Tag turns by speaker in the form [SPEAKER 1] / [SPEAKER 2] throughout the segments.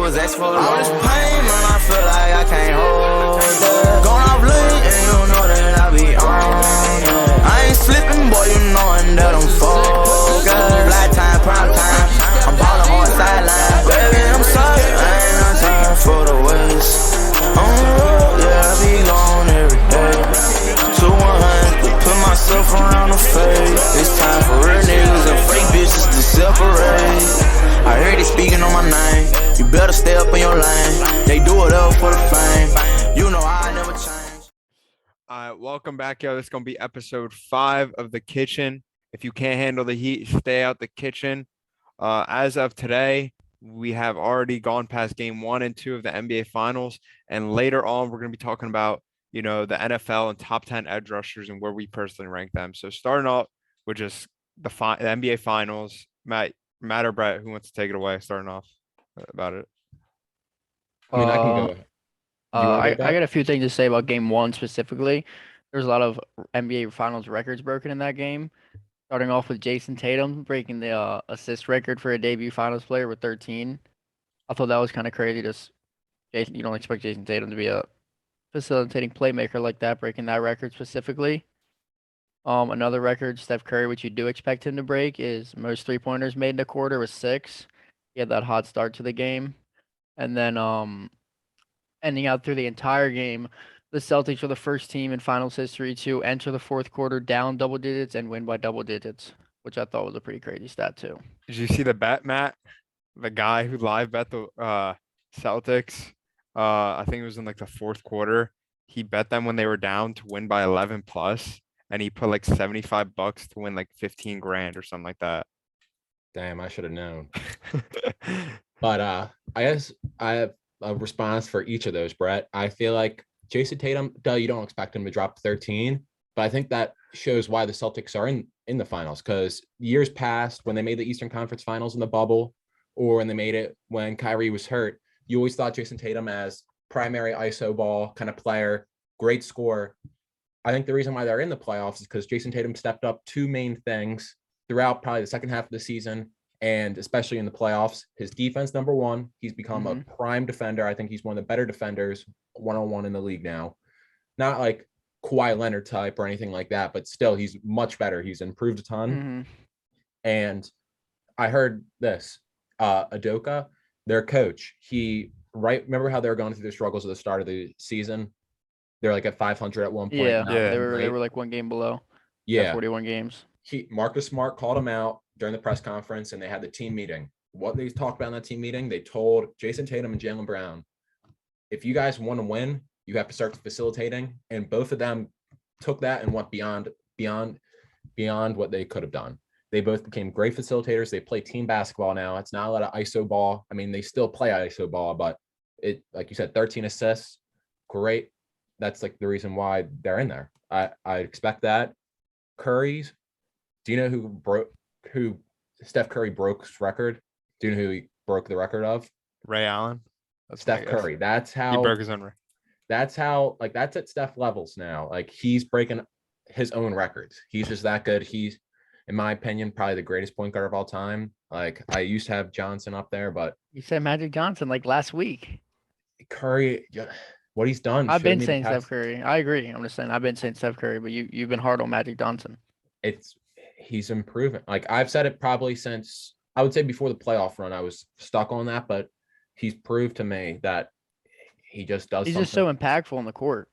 [SPEAKER 1] was asking for all this pain, man, I feel like I can't hold it. Going off lean, and you know that I be on it. I ain't slipping, boy, you knowin' that I'm focused. Fly time, prime time, I'm ballin' hard sideline. Baby, I'm sorry, I ain't no time for the waste. On the road, yeah, I be gone every day. 2-100, put myself around the fade. It's time for real niggas and fake bitches to separate. I heard they speaking on my name. You better stay up in your lane. They do it up for the fame. You know I never change.
[SPEAKER 2] Welcome back, yo. This is gonna be episode 5 of The Kitchen. If you can't handle the heat, stay out the kitchen. As of today, we have already gone past game 1 and 2 of the NBA Finals, and later on, we're gonna be talking about the NFL and top 10 edge rushers and where we personally rank them. So starting off with just the NBA Finals, Matt or Brett, who wants to take it away? Starting off about it.
[SPEAKER 3] I mean, I can go.
[SPEAKER 4] I got a few things to say about game 1 specifically. There's a lot of NBA Finals records broken in that game. Starting off with Jason Tatum breaking the assist record for a debut Finals player with 13. I thought that was kind of crazy. You don't expect Jason Tatum to be a facilitating playmaker like that, breaking that record specifically. Another record, Steph Curry, which you do expect him to break, is most 3-pointers made in a quarter with 6. He had that hot start to the game. And then ending out through the entire game, the Celtics were the first team in finals history to enter the fourth quarter down double digits and win by double digits, which I thought was a pretty crazy stat too.
[SPEAKER 2] Did you see the bet, Matt? The guy who live bet the Celtics, I think it was in like the fourth quarter. He bet them when they were down to win by 11 plus, and he put like $75 to win like 15 grand or something like that.
[SPEAKER 3] Damn, I should have known. But I guess I have a response for each of those, Brett. I feel like Jason Tatum, you don't expect him to drop 13, but I think that shows why the Celtics are in the finals, because years past when they made the Eastern Conference Finals in the bubble, or when they made it when Kyrie was hurt, you always thought Jason Tatum as primary ISO ball kind of player, great scorer. I think the reason why they're in the playoffs is because Jason Tatum stepped up 2 main things throughout probably the second half of the season, and especially in the playoffs. His defense, number one, he's become a prime defender. I think he's one of the better defenders one-on-one in the league now. Not like Kawhi Leonard type or anything like that, but still he's much better. He's improved a ton. And I heard this, Udoka, their coach, remember how they were going through the struggles at the start of the season? They're like at 500 at one point.
[SPEAKER 4] Yeah. They were like 1 game below.
[SPEAKER 3] Yeah.
[SPEAKER 4] 41 games.
[SPEAKER 3] Marcus Smart called him out during the press conference, and they had the team meeting. What they talked about in that team meeting, they told Jason Tatum and Jaylen Brown, if you guys want to win, you have to start facilitating. And both of them took that and went beyond what they could have done. They both became great facilitators. They play team basketball now. It's not a lot of ISO ball. I mean, they still play ISO ball, but it, like you said, 13 assists, great. That's like the reason why they're in there. I expect that. Curry's, do you know who Steph Curry broke his record? Do you know who he broke the record of?
[SPEAKER 2] Ray Allen.
[SPEAKER 3] Steph Curry. That's how
[SPEAKER 2] he broke his own record.
[SPEAKER 3] That's how, like, that's at Steph levels now. Like, he's breaking his own records. He's just that good. He's, in my opinion, probably the greatest point guard of all time. Like, I used to have Johnson up there, but
[SPEAKER 4] you said Magic Johnson like last week.
[SPEAKER 3] Curry, what he's done.
[SPEAKER 4] I've been saying Steph Curry. I agree. I'm just saying I've been saying Steph Curry, but you've been hard on Magic Johnson.
[SPEAKER 3] He's improving. Like, I've said it probably since, I would say before the playoff run, I was stuck on that, but he's proved to me that he just does.
[SPEAKER 4] He's
[SPEAKER 3] something.
[SPEAKER 4] Just so impactful on the court.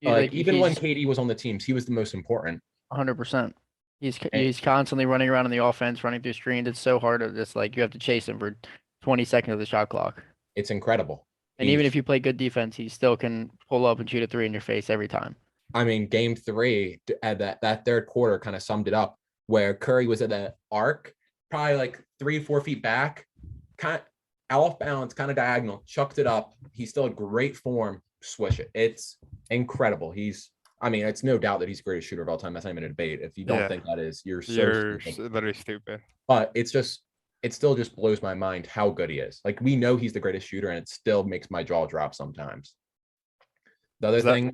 [SPEAKER 3] Like even when KD was on the teams, he was the most important.
[SPEAKER 4] 100%. He's constantly running around in the offense, running through screens. It's so hard to just like you have to chase him for 20 seconds of the shot clock.
[SPEAKER 3] It's incredible.
[SPEAKER 4] And even if you play good defense, he still can pull up and shoot a 3 in your face every time.
[SPEAKER 3] I mean, game 3 at that third quarter kind of summed it up, where Curry was at the arc, probably like 3-4 feet back, kind of off balance, kind of diagonal, chucked it up. He's still in great form. Swish it. It's incredible. It's no doubt that he's the greatest shooter of all time. That's not even a debate. If you don't think that is, you're
[SPEAKER 2] literally stupid.
[SPEAKER 3] But it still just blows my mind how good he is. Like, we know he's the greatest shooter, and it still makes my jaw drop sometimes. The other thing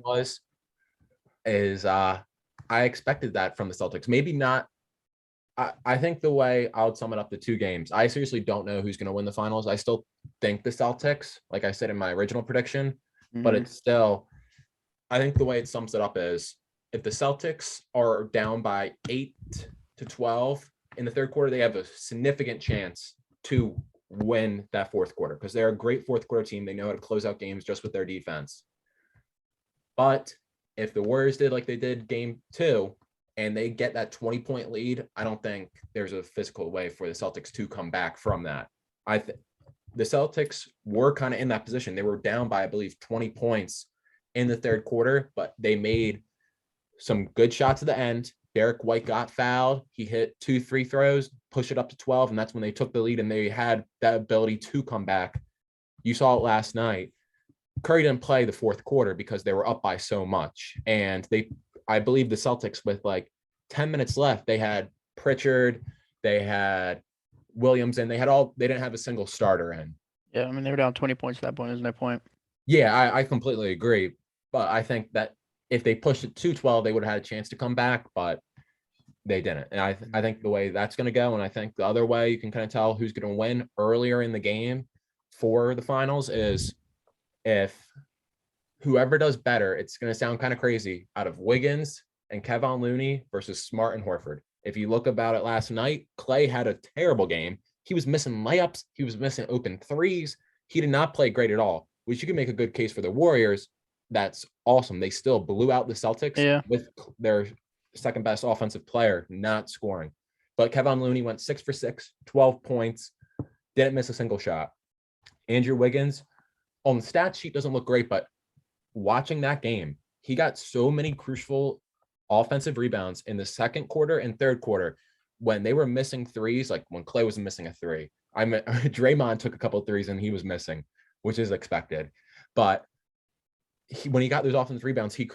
[SPEAKER 3] is I expected that from the Celtics. Maybe not I think the way I would sum it up to 2 games, I seriously don't know who's going to win the finals. I still think the Celtics, like I said in my original prediction, but
[SPEAKER 4] Mhm.
[SPEAKER 3] it's still, I think the way it sums it up is if the Celtics are down by 8 to 12 in the third quarter, they have a significant chance to win that fourth quarter because they're a great fourth quarter team. They know how to close out games just with their defense. But if the Warriors did like they did game 2 and they get that 20-point lead, I don't think there's a physical way for the Celtics to come back from that. The Celtics were kind of in that position. They were down by, I believe, 20 points in the third quarter, but they made some good shots at the end. Derek White got fouled. He hit 2 free throws, pushed it up to 12, and that's when they took the lead and they had that ability to come back. You saw it last night. Curry didn't play the fourth quarter because they were up by so much. And I believe the Celtics with like 10 minutes left, they had Pritchard, they had Williams, and they didn't have a single starter in.
[SPEAKER 4] Yeah, I mean, they were down 20 points at that point. Isn't that point?
[SPEAKER 3] Yeah, I completely agree. But I think that if they pushed it to 12, they would have had a chance to come back, but they didn't. And I think the way that's going to go, and I think the other way you can kind of tell who's going to win earlier in the game for the finals is if whoever does better, it's going to sound kind of crazy, out of Wiggins and Kevon Looney versus Smart and Horford. If you look about it last night, Clay had a terrible game. He was missing layups. He was missing open threes. He did not play great at all, which you can make a good case for the Warriors. That's awesome. They still blew out the Celtics with their second best offensive player not scoring. But Kevon Looney went 6 for 6, 12 points, didn't miss a single shot. Andrew Wiggins on the stat sheet doesn't look great, but watching that game, he got so many crucial offensive rebounds in the second quarter and third quarter when they were missing threes, like when Clay was missing a 3. Draymond took a couple of threes and he was missing, which is expected. But when he got those offensive rebounds, he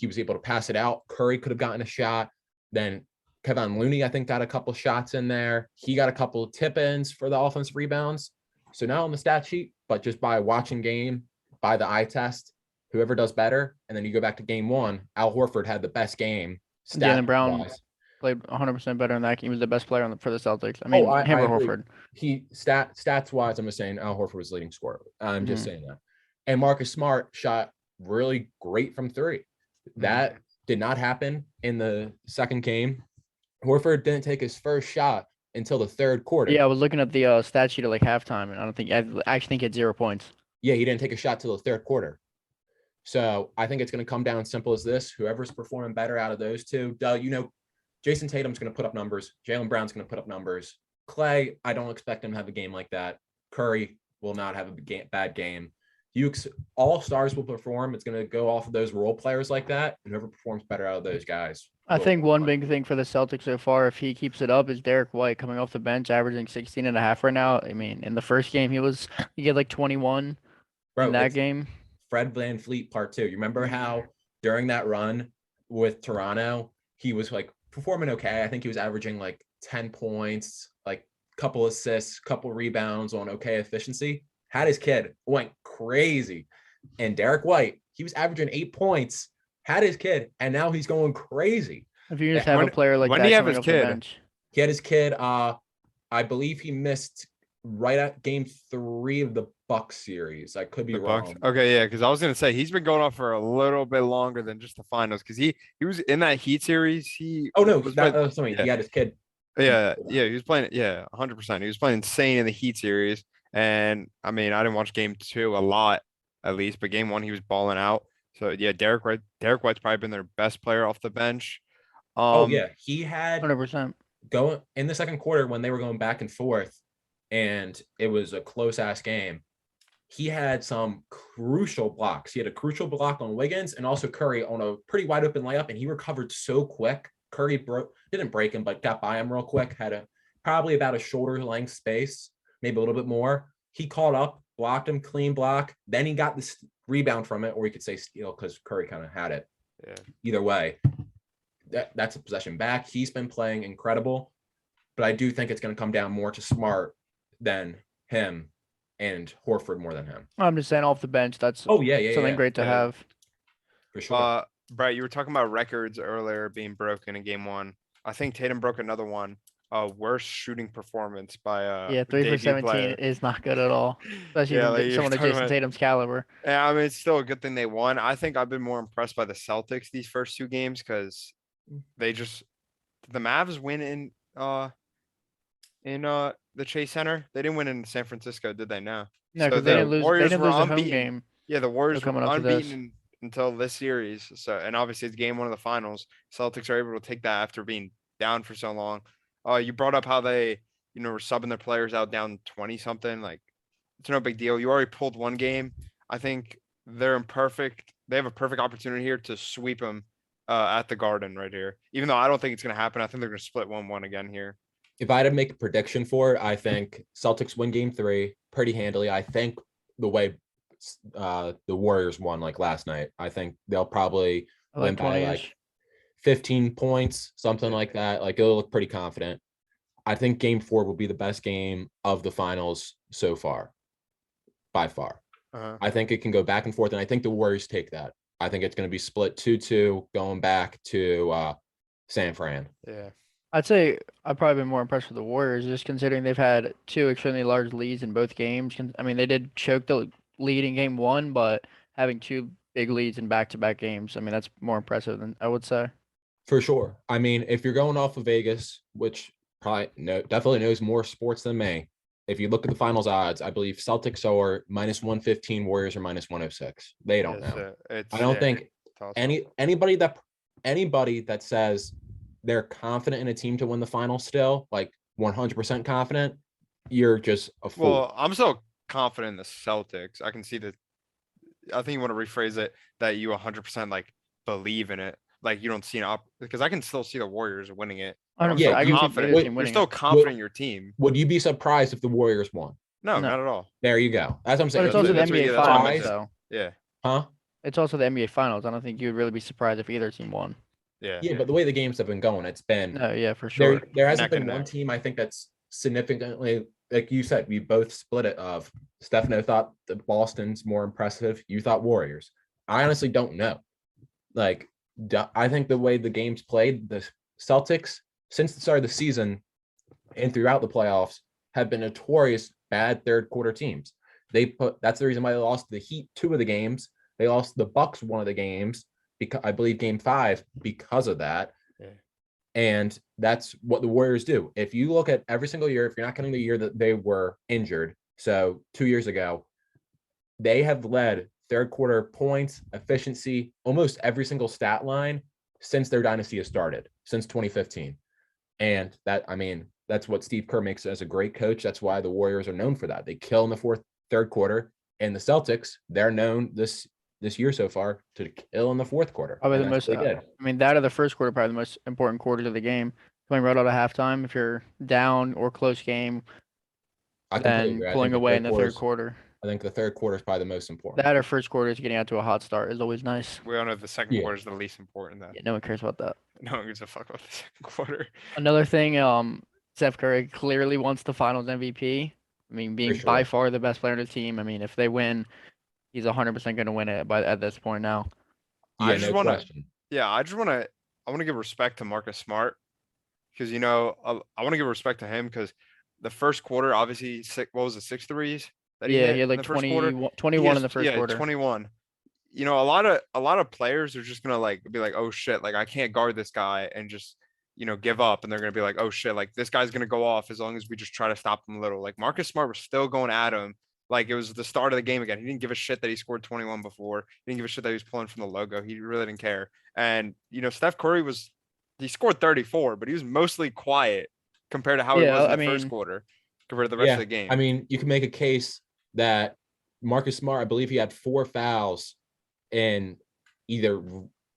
[SPEAKER 3] was able to pass it out. Curry could have gotten a shot. Then Kevon Looney, I think, got a couple shots in there. He got a couple of tip-ins for the offensive rebounds. So not on the stat sheet, but just by watching game, by the eye test, whoever does better. And then you go back to game 1, Al Horford had the best game.
[SPEAKER 4] Jaylen Brown played 100% better in that game. He was the best player for the Celtics. I mean, him or Horford.
[SPEAKER 3] Stats-wise, I'm just saying Al Horford was leading scorer. I'm just saying that. And Marcus Smart shot really great from 3. That did not happen in the second game. Horford didn't take his first shot until the third quarter.
[SPEAKER 4] Yeah, I was looking at the stat sheet at like halftime, and I actually think he had 0 points.
[SPEAKER 3] Yeah, he didn't take a shot till the third quarter. So I think it's going to come down simple as this. Whoever's performing better out of those two, Jason Tatum's going to put up numbers. Jaylen Brown's going to put up numbers. Clay, I don't expect him to have a game like that. Curry will not have a bad game. All stars will perform. It's going to go off of those role players like that, and whoever performs better out of those guys.
[SPEAKER 4] I think one big thing for the Celtics so far, if he keeps it up, is Derek White coming off the bench, averaging 16.5 right now. I mean, in the first game, he had like 21 in that game.
[SPEAKER 3] Fred VanVleet part 2. You remember how during that run with Toronto, he was like performing okay. I think he was averaging like 10 points, like couple assists, couple rebounds on okay efficiency. Had his kid, went crazy. And Derek White, he was averaging 8 points, had his kid, and now he's going crazy.
[SPEAKER 4] If you just have a player like that,
[SPEAKER 2] when did he have his kid?
[SPEAKER 3] He had his kid. I believe he missed right at game 3 of the Bucks series. I could be wrong.
[SPEAKER 2] Okay, yeah, because I was gonna say he's been going off for a little bit longer than just the finals because he was in that Heat series. He had
[SPEAKER 3] his kid.
[SPEAKER 2] Yeah, he was playing. Yeah, 100%. He was playing insane in the Heat series. And I mean, I didn't watch game 2 a lot, at least, but game 1 he was balling out. So yeah, Derek White's probably been their best player off the bench.
[SPEAKER 3] He had
[SPEAKER 4] 100%
[SPEAKER 3] going in the second quarter when they were going back and forth, and it was a close ass game. He had some crucial blocks. He had a crucial block on Wiggins and also Curry on a pretty wide open layup, and he recovered so quick. Curry didn't break him, but got by him real quick. Had probably about a shoulder length space, maybe a little bit more. He caught up, blocked him, clean block. Then he got this rebound from it, or you could say steal because Curry kind of had it.
[SPEAKER 2] Yeah.
[SPEAKER 3] Either way, that's a possession back. He's been playing incredible, but I do think it's going to come down more to Smart than him and Horford more than him.
[SPEAKER 4] I'm just saying off the bench, that's something great to have.
[SPEAKER 3] For sure.
[SPEAKER 2] Brett, you were talking about records earlier being broken in game 1. I think Tatum broke another one worst shooting performance by
[SPEAKER 4] Yeah, 3 for
[SPEAKER 2] debut
[SPEAKER 4] 17
[SPEAKER 2] player.
[SPEAKER 4] is not good at all, especially
[SPEAKER 2] Yeah,
[SPEAKER 4] from
[SPEAKER 2] like you're
[SPEAKER 4] someone of
[SPEAKER 2] talking
[SPEAKER 4] Jason
[SPEAKER 2] about.
[SPEAKER 4] Tatum's caliber.
[SPEAKER 2] Yeah, I mean it's still a good thing they won. I think I've been more impressed by the Celtics these first 2 games because they just the Mavs win in the Chase Center. They didn't win in San Francisco, did they? No.
[SPEAKER 4] No,
[SPEAKER 2] So
[SPEAKER 4] because
[SPEAKER 2] the
[SPEAKER 3] No.
[SPEAKER 4] they
[SPEAKER 2] Warriors
[SPEAKER 4] didn't
[SPEAKER 2] were
[SPEAKER 4] lose a home
[SPEAKER 2] unbeaten.
[SPEAKER 4] game.
[SPEAKER 2] Yeah, the
[SPEAKER 4] So
[SPEAKER 2] Warriors were
[SPEAKER 4] coming up to
[SPEAKER 2] unbeaten
[SPEAKER 4] this,
[SPEAKER 2] until this series. So and obviously it's game 1 of the finals. Celtics are able to take that after being down for so long. You brought up how they, were subbing their players out down 20 something. Like it's no big deal. You already pulled 1 game. I think they're imperfect. They have a perfect opportunity here to sweep them at the Garden right here. Even though I don't think it's going to happen. I think they're going to split 1-1 again here.
[SPEAKER 3] If I had to make a prediction for it, I think Celtics win game 3 pretty handily. I think the way the Warriors won like last night, I think they'll probably
[SPEAKER 4] I
[SPEAKER 3] win
[SPEAKER 4] like
[SPEAKER 3] by
[SPEAKER 4] 20
[SPEAKER 3] like 15 points, something like that. Like it'll look pretty confident. I think game 4 will be the best game of the finals so far, by far.
[SPEAKER 2] Uh-huh.
[SPEAKER 3] I think it can go back and forth, and I think the Warriors take that. I think it's going to be split 2-2 going back to San Fran.
[SPEAKER 2] Yeah.
[SPEAKER 4] I'd say I've probably been more impressed with the Warriors, just considering they've had 2 extremely large leads in both games. I mean, they did choke the lead in game 1, but having 2 big leads in back-to-back games, I mean, that's more impressive than I would say.
[SPEAKER 3] For sure. I mean, if you're going off of Vegas, which definitely knows more sports than me, if you look at the finals odds, I believe Celtics are -115, Warriors are -106. They don't know. I don't think anybody that says they're confident in a team to win the final still, like 100% confident, you're just a fool.
[SPEAKER 2] Well, I'm so confident in the Celtics. I can see that. I think you want to rephrase it that you 100% like believe in it. Like you don't see because I can still see the Warriors winning it. I'm
[SPEAKER 4] 100%,
[SPEAKER 2] still
[SPEAKER 4] I can see
[SPEAKER 2] confident.
[SPEAKER 4] either team
[SPEAKER 2] You're
[SPEAKER 4] winning
[SPEAKER 2] still
[SPEAKER 4] it.
[SPEAKER 2] confident in your team.
[SPEAKER 3] Would you be surprised if the Warriors won?
[SPEAKER 2] No,
[SPEAKER 4] No.
[SPEAKER 2] not at all.
[SPEAKER 3] There you go. That's what I'm saying.
[SPEAKER 4] But it's also the
[SPEAKER 2] That's what-
[SPEAKER 4] NBA
[SPEAKER 2] yeah, that's what I
[SPEAKER 4] Finals,
[SPEAKER 2] meant to-
[SPEAKER 4] though.
[SPEAKER 2] Yeah.
[SPEAKER 3] Huh?
[SPEAKER 4] It's also the NBA Finals. I don't think you'd really be surprised if either team won.
[SPEAKER 2] Yeah.
[SPEAKER 3] Yeah, but the way the games have been going, it's been
[SPEAKER 4] No, yeah, for sure.
[SPEAKER 3] there hasn't
[SPEAKER 2] Neck
[SPEAKER 3] been
[SPEAKER 2] and
[SPEAKER 3] one
[SPEAKER 2] neck.
[SPEAKER 3] team I think that's significantly, like you said, we both split it of Stefano thought the Boston's more impressive. You thought Warriors. I honestly don't know. Like, I think the way the games played, the Celtics, since the start of the season and throughout the playoffs, have been notorious bad third quarter teams. That's the reason why they lost the Heat 2 of the games. They lost the Bucks 1 of the games, because I believe game 5 because of that.
[SPEAKER 2] Yeah.
[SPEAKER 3] And that's what the Warriors do. If you look at every single year, if you're not counting the year that they were injured, so 2 years ago, they have led third quarter points, efficiency, almost every single stat line since their dynasty has started, since 2015. And that's what Steve Kerr makes as a great coach. That's why the Warriors are known for that. They kill in the third quarter. And the Celtics, they're known this year so far to kill in the fourth quarter.
[SPEAKER 4] Probably the most. I mean, that or the first quarter, probably the most important quarters of the game. Going right out of halftime, if you're down or close game, then pulling away in the third quarter.
[SPEAKER 3] I think the third quarter is probably the most important.
[SPEAKER 4] That or first quarter is getting out to a hot start is always nice.
[SPEAKER 2] We all know the second quarter is the least important. Though.
[SPEAKER 4] Yeah, no one cares about that.
[SPEAKER 2] No one gives a fuck about the second quarter.
[SPEAKER 4] Another thing, Steph Curry clearly wants the Finals MVP. I mean, being by far the best player on the team. I mean, if they win, he's 100% going to win it at this point now.
[SPEAKER 3] Yeah, I just want
[SPEAKER 2] to give respect to Marcus Smart because I want to give respect to him because the first quarter, obviously, what was it, 6 threes?
[SPEAKER 4] He had like 21 in the first quarter.
[SPEAKER 2] 21. A lot of players are just gonna be like, oh shit, like I can't guard this guy and just give up, and they're gonna be like, oh shit, like this guy's gonna go off as long as we just try to stop him a little. Like Marcus Smart was still going at him like it was the start of the game again. He didn't give a shit that he scored 21 before. He didn't give a shit that he was pulling from the logo. He really didn't care. And Steph Curry he scored 34, but he was mostly quiet compared to how he was in the first quarter compared to the rest of the game.
[SPEAKER 3] I mean, you can make a case that Marcus Smart, I believe he had 4 fouls in either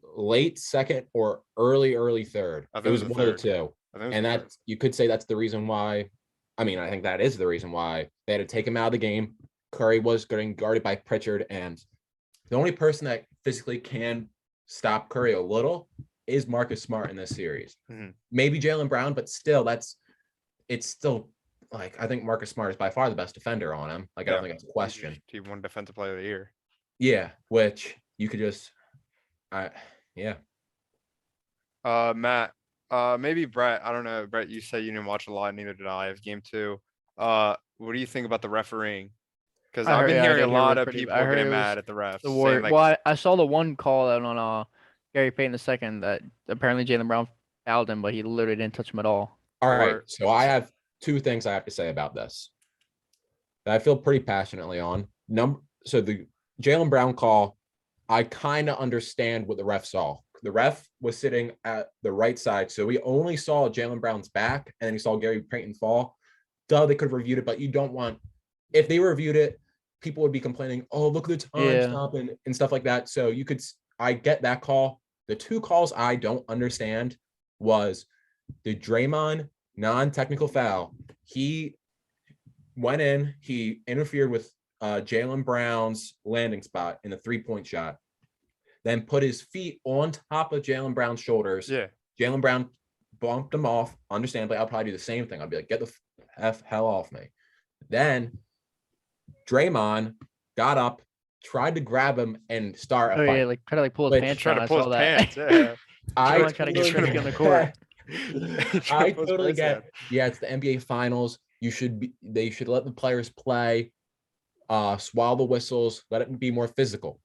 [SPEAKER 3] late second or early third. It was one of the two. And that you could say that's the reason why. I mean, I think that is the reason why they had to take him out of the game. Curry was getting guarded by Pritchard, and the only person that physically can stop Curry a little is Marcus Smart in this series.
[SPEAKER 2] Mm-hmm.
[SPEAKER 3] Maybe Jaylen Brown, but still, it's still. Like, I think Marcus Smart is by far the best defender on him. Like, I don't think it's a question.
[SPEAKER 2] He won Defensive Player of the Year.
[SPEAKER 3] Yeah, which you could just,
[SPEAKER 2] Matt, Maybe Brett. I don't know. Brett, you said you didn't watch a lot. Neither did I. Of game 2. What do you think about the refereeing? Because
[SPEAKER 4] I
[SPEAKER 2] I've
[SPEAKER 4] heard,
[SPEAKER 2] been
[SPEAKER 4] yeah, I
[SPEAKER 2] hearing a
[SPEAKER 4] did hear it
[SPEAKER 2] lot
[SPEAKER 4] was
[SPEAKER 2] of
[SPEAKER 4] pretty.
[SPEAKER 2] people
[SPEAKER 4] I heard
[SPEAKER 2] getting
[SPEAKER 4] it was
[SPEAKER 2] mad at the refs,
[SPEAKER 4] the
[SPEAKER 2] saying
[SPEAKER 4] Warriors.
[SPEAKER 2] like,
[SPEAKER 4] Well, I saw the one call out on Gary Payton II that apparently Jaylen Brown fouled him, but he literally didn't touch him at all.
[SPEAKER 3] All right.
[SPEAKER 2] Or-
[SPEAKER 3] So I have two things I have to say about this that I feel pretty passionately on. So the Jaylen Brown call, I kind of understand what the ref saw. The ref was sitting at the right side, so we only saw Jaylen Brown's back, and then he saw Gary Payton fall. They could have reviewed it, but you don't want, if they reviewed it, people would be complaining, oh, look at the time stop and stuff like that. So I get that call. The two calls I don't understand was the Draymond non-technical foul. He went in, he interfered with Jaylen Brown's landing spot in the 3-point shot, then put his feet on top of Jaylen Brown's shoulders.
[SPEAKER 2] yeah.
[SPEAKER 3] Jaylen Brown bumped him off. Understandably, I'll probably do the same thing. I'll be like, get the hell off me. Then Draymond got up, tried to grab him and start a
[SPEAKER 4] Oh
[SPEAKER 3] fight.
[SPEAKER 4] yeah, like try to pull his
[SPEAKER 3] Like,
[SPEAKER 4] pants
[SPEAKER 2] Try
[SPEAKER 4] down.
[SPEAKER 2] to
[SPEAKER 4] I
[SPEAKER 2] pull
[SPEAKER 4] saw
[SPEAKER 2] his
[SPEAKER 4] that.
[SPEAKER 2] pants. Yeah.
[SPEAKER 3] I
[SPEAKER 4] Draymond tried to get
[SPEAKER 3] totally
[SPEAKER 4] Shreddick on the court.
[SPEAKER 3] I totally get. Yeah, it's the NBA Finals. They should let the players play, swallow the whistles, let it be more physical.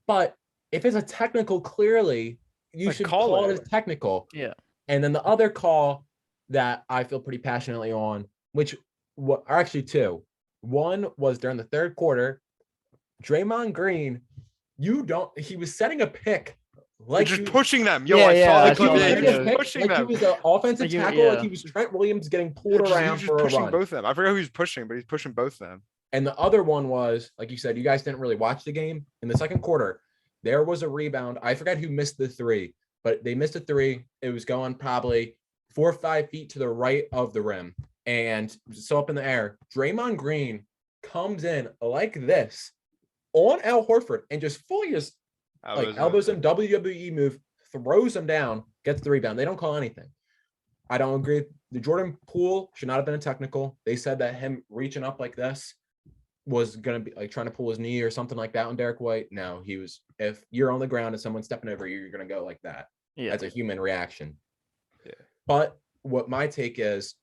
[SPEAKER 3] But if it's a technical, clearly you
[SPEAKER 2] Like,
[SPEAKER 3] should
[SPEAKER 2] call
[SPEAKER 3] call
[SPEAKER 2] it.
[SPEAKER 3] it as technical.
[SPEAKER 4] Yeah.
[SPEAKER 3] And then the other call that I feel pretty passionately on, which are actually two. One was during the third quarter. Draymond Green, he was setting a pick.
[SPEAKER 2] Like just pushing them. Yo,
[SPEAKER 4] Yeah,
[SPEAKER 2] I
[SPEAKER 4] yeah,
[SPEAKER 2] saw
[SPEAKER 4] I
[SPEAKER 2] the
[SPEAKER 4] saw
[SPEAKER 2] clip.
[SPEAKER 4] that
[SPEAKER 2] Yeah,
[SPEAKER 3] He
[SPEAKER 2] he
[SPEAKER 3] was
[SPEAKER 2] was
[SPEAKER 3] pick,
[SPEAKER 2] pushing
[SPEAKER 3] like
[SPEAKER 2] them.
[SPEAKER 3] he was an offensive
[SPEAKER 4] Like he-
[SPEAKER 3] tackle, like
[SPEAKER 4] yeah.
[SPEAKER 3] he was Trent Williams getting
[SPEAKER 2] Yeah,
[SPEAKER 3] pulled
[SPEAKER 2] just- he
[SPEAKER 3] around
[SPEAKER 2] was just
[SPEAKER 3] for a
[SPEAKER 2] pushing
[SPEAKER 3] run.
[SPEAKER 2] both of them. I forgot who he was pushing, but he's pushing both of them.
[SPEAKER 3] And the other one was, like you said, you guys didn't really watch the game. In the second quarter, there was a rebound. I forgot who missed the three, but they missed a three. It was going probably 4 or 5 feet to the right of the rim and so up in the air. Draymond Green comes in like this on Al Horford and just fully just elbows him, WWE move, throws him down, gets the rebound. They don't call anything. I don't agree. The Jordan Poole should not have been a technical. They said that him reaching up like this was going to be like trying to pull his knee or something like that on Derek White. No, if you're on the ground and someone's stepping over you, you're going to go like that.
[SPEAKER 4] Yeah.
[SPEAKER 3] That's a human reaction.
[SPEAKER 2] Yeah.
[SPEAKER 3] But what my take is,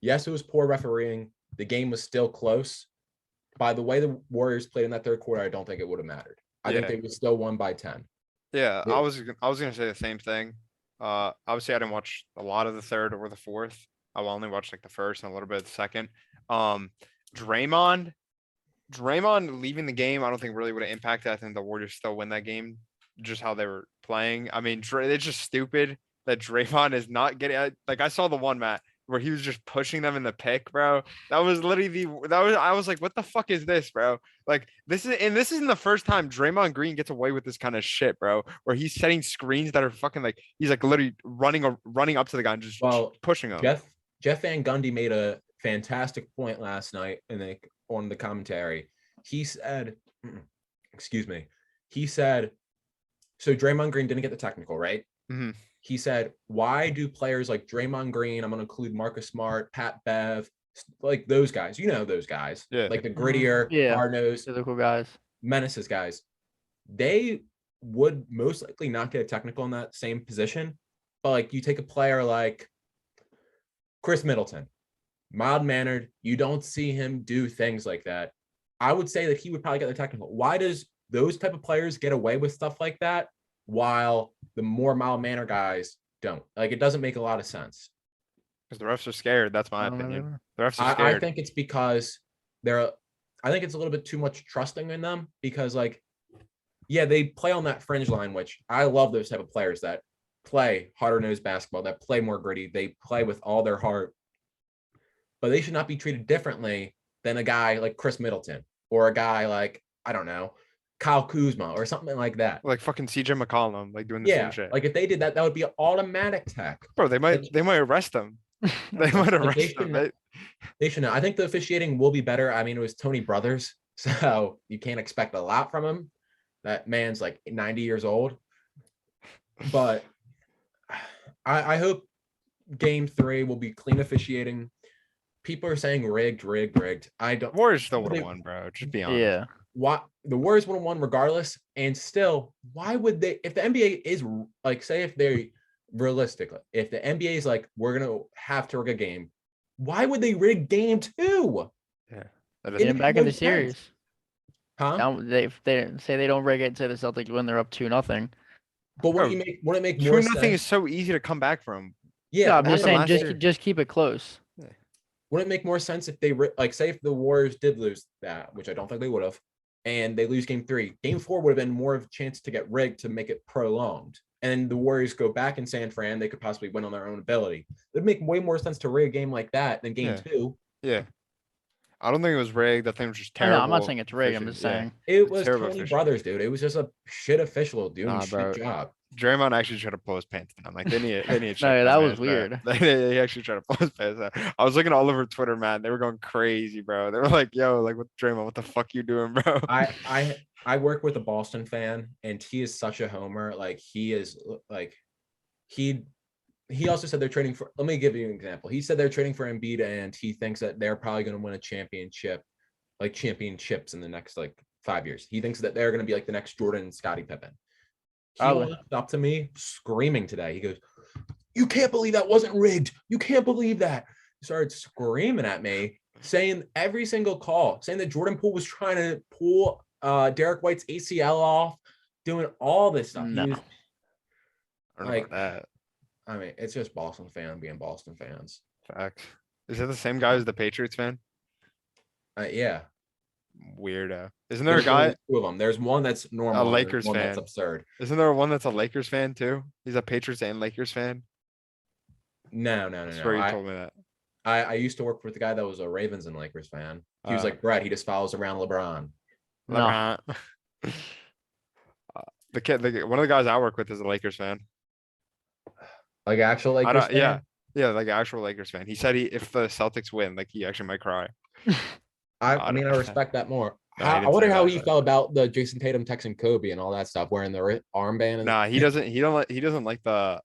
[SPEAKER 3] yes, it was poor refereeing. The game was still close. By the way the Warriors played in that third quarter, I don't think it would have mattered. I think
[SPEAKER 2] Yeah.
[SPEAKER 3] they would still won by 10.
[SPEAKER 2] Yeah,
[SPEAKER 3] Yeah.
[SPEAKER 2] I was gonna say the same thing. Obviously I didn't watch a lot of the third or the fourth. I only watched like the first and a little bit of the second. Draymond leaving the game, I don't think really would have impacted. I think the Warriors still win that game, just how they were playing. I mean, it's just stupid that Draymond is not getting. Like I saw the one, Matt, where he was just pushing them in the pick, bro. That was literally I was like, what the fuck is this, bro? Like this isn't the first time Draymond Green gets away with this kind of shit, bro. Where he's setting screens that are fucking like he's like literally running up to the guy and just pushing him.
[SPEAKER 3] Jeff Van Gundy made a fantastic point last night on the commentary. He said, so Draymond Green didn't get the technical, right?
[SPEAKER 2] Mhm.
[SPEAKER 3] He said, why do players like Draymond Green, I'm going to include Marcus Smart, Pat Bev, like those guys, those guys,
[SPEAKER 2] Yeah.
[SPEAKER 3] like the grittier,
[SPEAKER 4] Yeah.
[SPEAKER 3] hard-nosed,
[SPEAKER 4] Physical guys.
[SPEAKER 3] menaces guys, they would most likely not get a technical in that same position. But like you take a player like Chris Middleton, mild-mannered, you don't see him do things like that. I would say that he would probably get the technical. Why does those type of players get away with stuff like that while the more mild-mannered guys don't? Like, it doesn't make a lot of sense.
[SPEAKER 2] Because the refs are scared. That's my opinion. The refs are
[SPEAKER 3] I
[SPEAKER 2] scared.
[SPEAKER 3] think it's because I think it's a little bit too much trusting in them because, like, yeah, they play on that fringe line, which I love those type of players that play harder nosed basketball, that play more gritty. They play with all their heart, but they should not be treated differently than a guy like Chris Middleton or a guy like, I don't know, Kyle Kuzma or something like that.
[SPEAKER 2] Like fucking CJ McCollum, like doing the same shit.
[SPEAKER 3] Like if they did that, that would be an automatic tech.
[SPEAKER 2] Bro, they might arrest them. They might arrest them.
[SPEAKER 3] They should know. I think the officiating will be better. I mean, it was Tony Brothers, so you can't expect a lot from him. That man's like 90 years old. But I hope game 3 will be clean officiating. People are saying rigged. I don't.
[SPEAKER 2] Warriors still would have won, bro. Just be honest.
[SPEAKER 4] Yeah.
[SPEAKER 3] Why the Warriors would have won regardless? And still, why would they? If the NBA is like, say, if they realistically, if the NBA is like, we're gonna have to rig a game, why would they rig game 2?
[SPEAKER 2] Yeah.
[SPEAKER 4] Get him
[SPEAKER 3] makes
[SPEAKER 4] back in
[SPEAKER 3] no
[SPEAKER 4] the series.
[SPEAKER 3] sense. Huh?
[SPEAKER 4] Now, if they say they don't rig it to the Celtics when they're up 2-0.
[SPEAKER 3] But
[SPEAKER 2] Bro,
[SPEAKER 3] wouldn't it make more
[SPEAKER 2] 2-0
[SPEAKER 3] sense?
[SPEAKER 2] is so easy to come back from.
[SPEAKER 3] Yeah,
[SPEAKER 4] No, I'm
[SPEAKER 3] wouldn't
[SPEAKER 4] just
[SPEAKER 3] it
[SPEAKER 4] saying,
[SPEAKER 2] last
[SPEAKER 3] make-
[SPEAKER 2] year.
[SPEAKER 4] just keep it close.
[SPEAKER 3] Wouldn't it make more sense if they like say if the Warriors did lose that, which I don't think they would have, and they lose game 3, game 4 would have been more of a chance to get rigged to make it prolonged. And the Warriors go back in San Fran, they could possibly win on their own ability. It'd make way more sense to rig a game like that than game
[SPEAKER 2] Yeah.
[SPEAKER 3] 2.
[SPEAKER 2] Yeah. I don't think it was rigged. I think it was just
[SPEAKER 4] No,
[SPEAKER 2] terrible.
[SPEAKER 4] I'm not saying it's rigged. I'm just
[SPEAKER 2] officiating.
[SPEAKER 4] saying.
[SPEAKER 3] It was
[SPEAKER 2] terrible
[SPEAKER 3] Tony
[SPEAKER 2] official.
[SPEAKER 3] Brothers, dude. It was just a shit official doing
[SPEAKER 2] Nah,
[SPEAKER 3] a
[SPEAKER 2] bro.
[SPEAKER 3] shit job.
[SPEAKER 2] Draymond actually tried to pull his pants down. Like they need to
[SPEAKER 4] No,
[SPEAKER 2] check
[SPEAKER 4] that
[SPEAKER 2] that
[SPEAKER 4] was
[SPEAKER 2] man's back.
[SPEAKER 4] weird.
[SPEAKER 2] He actually tried to pull his pants down. I was looking all over Twitter, man. They were going crazy, bro. They were like, "Yo, like, what Draymond? What the fuck you doing, bro?"
[SPEAKER 3] I work with a Boston fan, and he is such a homer. Like he is like he also said they're trading for. Let me give you an example. He said they're trading for Embiid, and he thinks that they're probably going to win a championship, like championships in the next like 5 years. He thinks that they're going to be like the next Jordan and Scottie Pippen. He
[SPEAKER 4] Probably.
[SPEAKER 3] walked up to me screaming today. He goes, "You can't believe that wasn't rigged. You can't believe that." He started screaming at me, saying every single call, saying that Jordan Poole was trying to pull Derek White's ACL off, doing all this stuff.
[SPEAKER 4] No.
[SPEAKER 3] He was,
[SPEAKER 2] I don't know
[SPEAKER 3] like-
[SPEAKER 2] about that.
[SPEAKER 3] I mean, it's just Boston fan being Boston fans.
[SPEAKER 2] Facts. Is that the same guy as the Patriots fan?
[SPEAKER 3] Yeah.
[SPEAKER 2] Weirdo. Isn't there a
[SPEAKER 3] There's only
[SPEAKER 2] guy?
[SPEAKER 3] 2 of them. There's one that's normal. and there's
[SPEAKER 2] Lakers
[SPEAKER 3] one that's
[SPEAKER 2] fan.
[SPEAKER 3] absurd.
[SPEAKER 2] Isn't there one that's a Lakers fan too? He's a Patriots and Lakers fan.
[SPEAKER 3] No.
[SPEAKER 2] I swear you
[SPEAKER 3] I,
[SPEAKER 2] told me that.
[SPEAKER 3] I used to work with a guy that was a Ravens and Lakers fan. He was like, Brett, he just follows around LeBron.
[SPEAKER 4] No.
[SPEAKER 2] LeBron. The kid, one of the guys I work with is a Lakers fan.
[SPEAKER 3] Like actual
[SPEAKER 2] I
[SPEAKER 3] Lakers
[SPEAKER 2] don't,
[SPEAKER 3] fan?
[SPEAKER 2] yeah, like an actual Lakers fan. He said if the Celtics win, like he actually might cry.
[SPEAKER 3] I mean, I respect that more.
[SPEAKER 2] No, he
[SPEAKER 3] I
[SPEAKER 2] didn't
[SPEAKER 3] wonder
[SPEAKER 2] say
[SPEAKER 3] how
[SPEAKER 2] that,
[SPEAKER 3] he
[SPEAKER 2] but-
[SPEAKER 3] felt about the Jason Tatum texting Kobe and all that stuff, wearing the armband. And
[SPEAKER 2] Nah, he doesn't. He doesn't like the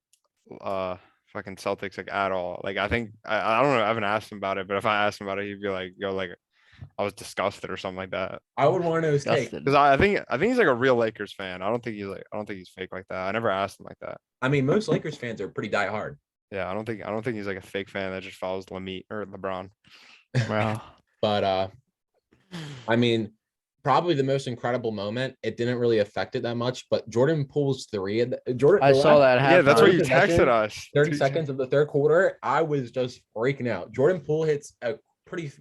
[SPEAKER 2] fucking Celtics like at all. Like I think I don't know. I haven't asked him about it, but if I asked him about it, he'd be like, "Yo, like I was disgusted" or something like that.
[SPEAKER 3] I would want to know his take.
[SPEAKER 4] Disgusted.
[SPEAKER 2] Because I think he's like a real Lakers fan. I don't think he's fake like that. I never asked him like that.
[SPEAKER 3] I mean, most Lakers fans are pretty diehard.
[SPEAKER 2] Yeah, I don't think he's like a fake fan that just follows Lamit or LeBron.
[SPEAKER 4] Wow.
[SPEAKER 3] But I mean, probably the most incredible moment. It didn't really affect it that much, but Jordan Poole's 3. And Jordan,
[SPEAKER 4] I
[SPEAKER 3] the
[SPEAKER 4] saw
[SPEAKER 3] last
[SPEAKER 4] that.
[SPEAKER 2] Yeah, that's what
[SPEAKER 3] halftime
[SPEAKER 2] you
[SPEAKER 3] possession,
[SPEAKER 2] texted us.
[SPEAKER 3] 30 seconds of the third quarter, I was just freaking out. Jordan Poole hits a pretty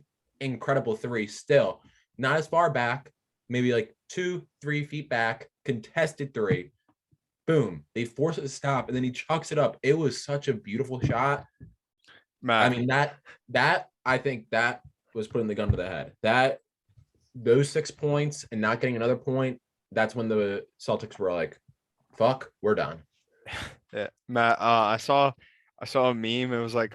[SPEAKER 3] incredible 3 still. Not as far back, maybe like 2-3 feet back, contested 3. Boom. They force it to stop, and then he chucks it up. It was such a beautiful shot.
[SPEAKER 2] Matt,
[SPEAKER 3] I mean, that I think that was putting the gun to the head. Those 6 points and not getting another point, that's when the Celtics were like, fuck, we're done.
[SPEAKER 2] yeah, Matt. I saw a meme. It was like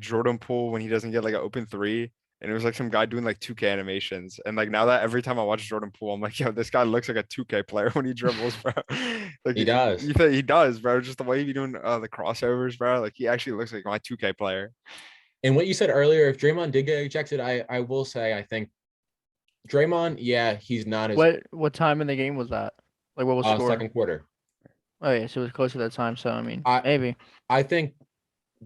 [SPEAKER 2] Jordan Poole when he doesn't get like an open 3. And it was like some guy doing like 2K animations. And like now that every time I watch Jordan Poole, I'm like, yo, this guy looks like a 2K player when he dribbles, bro. Like
[SPEAKER 3] He does.
[SPEAKER 2] You think he does, bro? Just the way he doing the crossovers, bro. Like he actually looks like my 2K player.
[SPEAKER 3] And what you said earlier, if Draymond did get ejected, I will say, I think Draymond, yeah, he's not as
[SPEAKER 4] What time in the game was that? Like what was the score?
[SPEAKER 3] second quarter.
[SPEAKER 4] Oh yeah, so it was close to that time. So I mean,
[SPEAKER 3] I-
[SPEAKER 4] maybe.
[SPEAKER 3] I think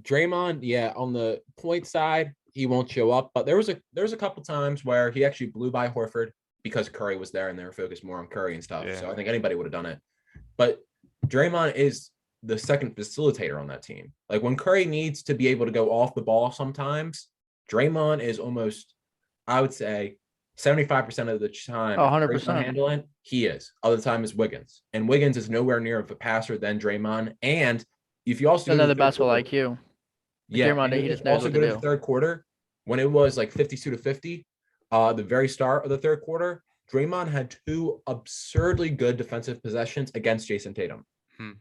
[SPEAKER 3] Draymond, yeah, on the point side, he won't show up. But there was a couple times where he actually blew by Horford because Curry was there and they were focused more on Curry and stuff.
[SPEAKER 2] Yeah.
[SPEAKER 3] So I think anybody would have done it. But Draymond is the second facilitator on that team. Like when Curry needs to be able to go off the ball sometimes, Draymond is almost, I would say, 75% of the time.
[SPEAKER 4] Oh,
[SPEAKER 3] if Curry's
[SPEAKER 4] 100%.
[SPEAKER 3] not handling, he is. Other time is Wiggins. And Wiggins is nowhere near of a passer than Draymond. And if you also go to
[SPEAKER 4] Another
[SPEAKER 3] the third
[SPEAKER 4] basketball
[SPEAKER 3] quarter-
[SPEAKER 4] IQ.
[SPEAKER 3] yeah,
[SPEAKER 4] Draymond,
[SPEAKER 3] and
[SPEAKER 4] he
[SPEAKER 3] it
[SPEAKER 4] just
[SPEAKER 3] was
[SPEAKER 4] knows
[SPEAKER 3] also
[SPEAKER 4] what to
[SPEAKER 3] good in the
[SPEAKER 4] do.
[SPEAKER 3] third quarter when it was like 52-50. The very start of the third quarter, Draymond had 2 absurdly good defensive possessions against Jason Tatum.
[SPEAKER 2] Hmm.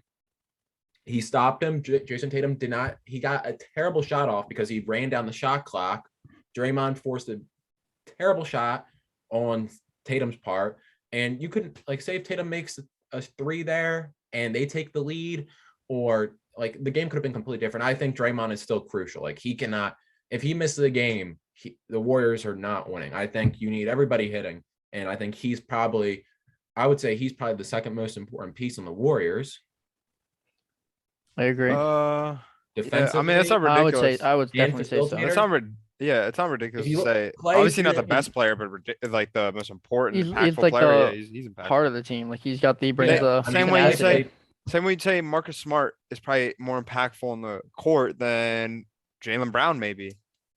[SPEAKER 3] He stopped him. Jason Tatum did not. He got a terrible shot off because he ran down the shot clock. Draymond forced a terrible shot on Tatum's part, and you couldn't like say if Tatum makes a 3 there and they take the lead, or like the game could have been completely different. I think Draymond is still crucial. Like he cannot, if he misses the game, the Warriors are not winning. I think you need everybody hitting, and I think I would say he's probably the second most important piece on the Warriors.
[SPEAKER 4] I agree.
[SPEAKER 2] Yeah,
[SPEAKER 3] Defensively,
[SPEAKER 2] I mean, it's not
[SPEAKER 4] I would
[SPEAKER 2] ridiculous.
[SPEAKER 4] say I would
[SPEAKER 3] and
[SPEAKER 4] definitely say so.
[SPEAKER 3] facilitator.
[SPEAKER 2] It's not yeah, it's not ridiculous
[SPEAKER 3] If you
[SPEAKER 2] to
[SPEAKER 3] look-
[SPEAKER 2] say.
[SPEAKER 3] Clay's
[SPEAKER 2] Obviously, not the
[SPEAKER 3] gonna-
[SPEAKER 2] best player, but like the most important,
[SPEAKER 4] He's
[SPEAKER 2] impactful
[SPEAKER 4] like
[SPEAKER 2] player. Yeah,
[SPEAKER 4] the
[SPEAKER 2] he's impactful.
[SPEAKER 4] Part of the team. Like he brings
[SPEAKER 2] Yeah,
[SPEAKER 4] the
[SPEAKER 2] same
[SPEAKER 3] he's
[SPEAKER 2] way
[SPEAKER 3] an
[SPEAKER 2] you
[SPEAKER 3] asset.
[SPEAKER 2] say. Same way you'd say Marcus Smart is probably more impactful in the court than Jaylen Brown, maybe.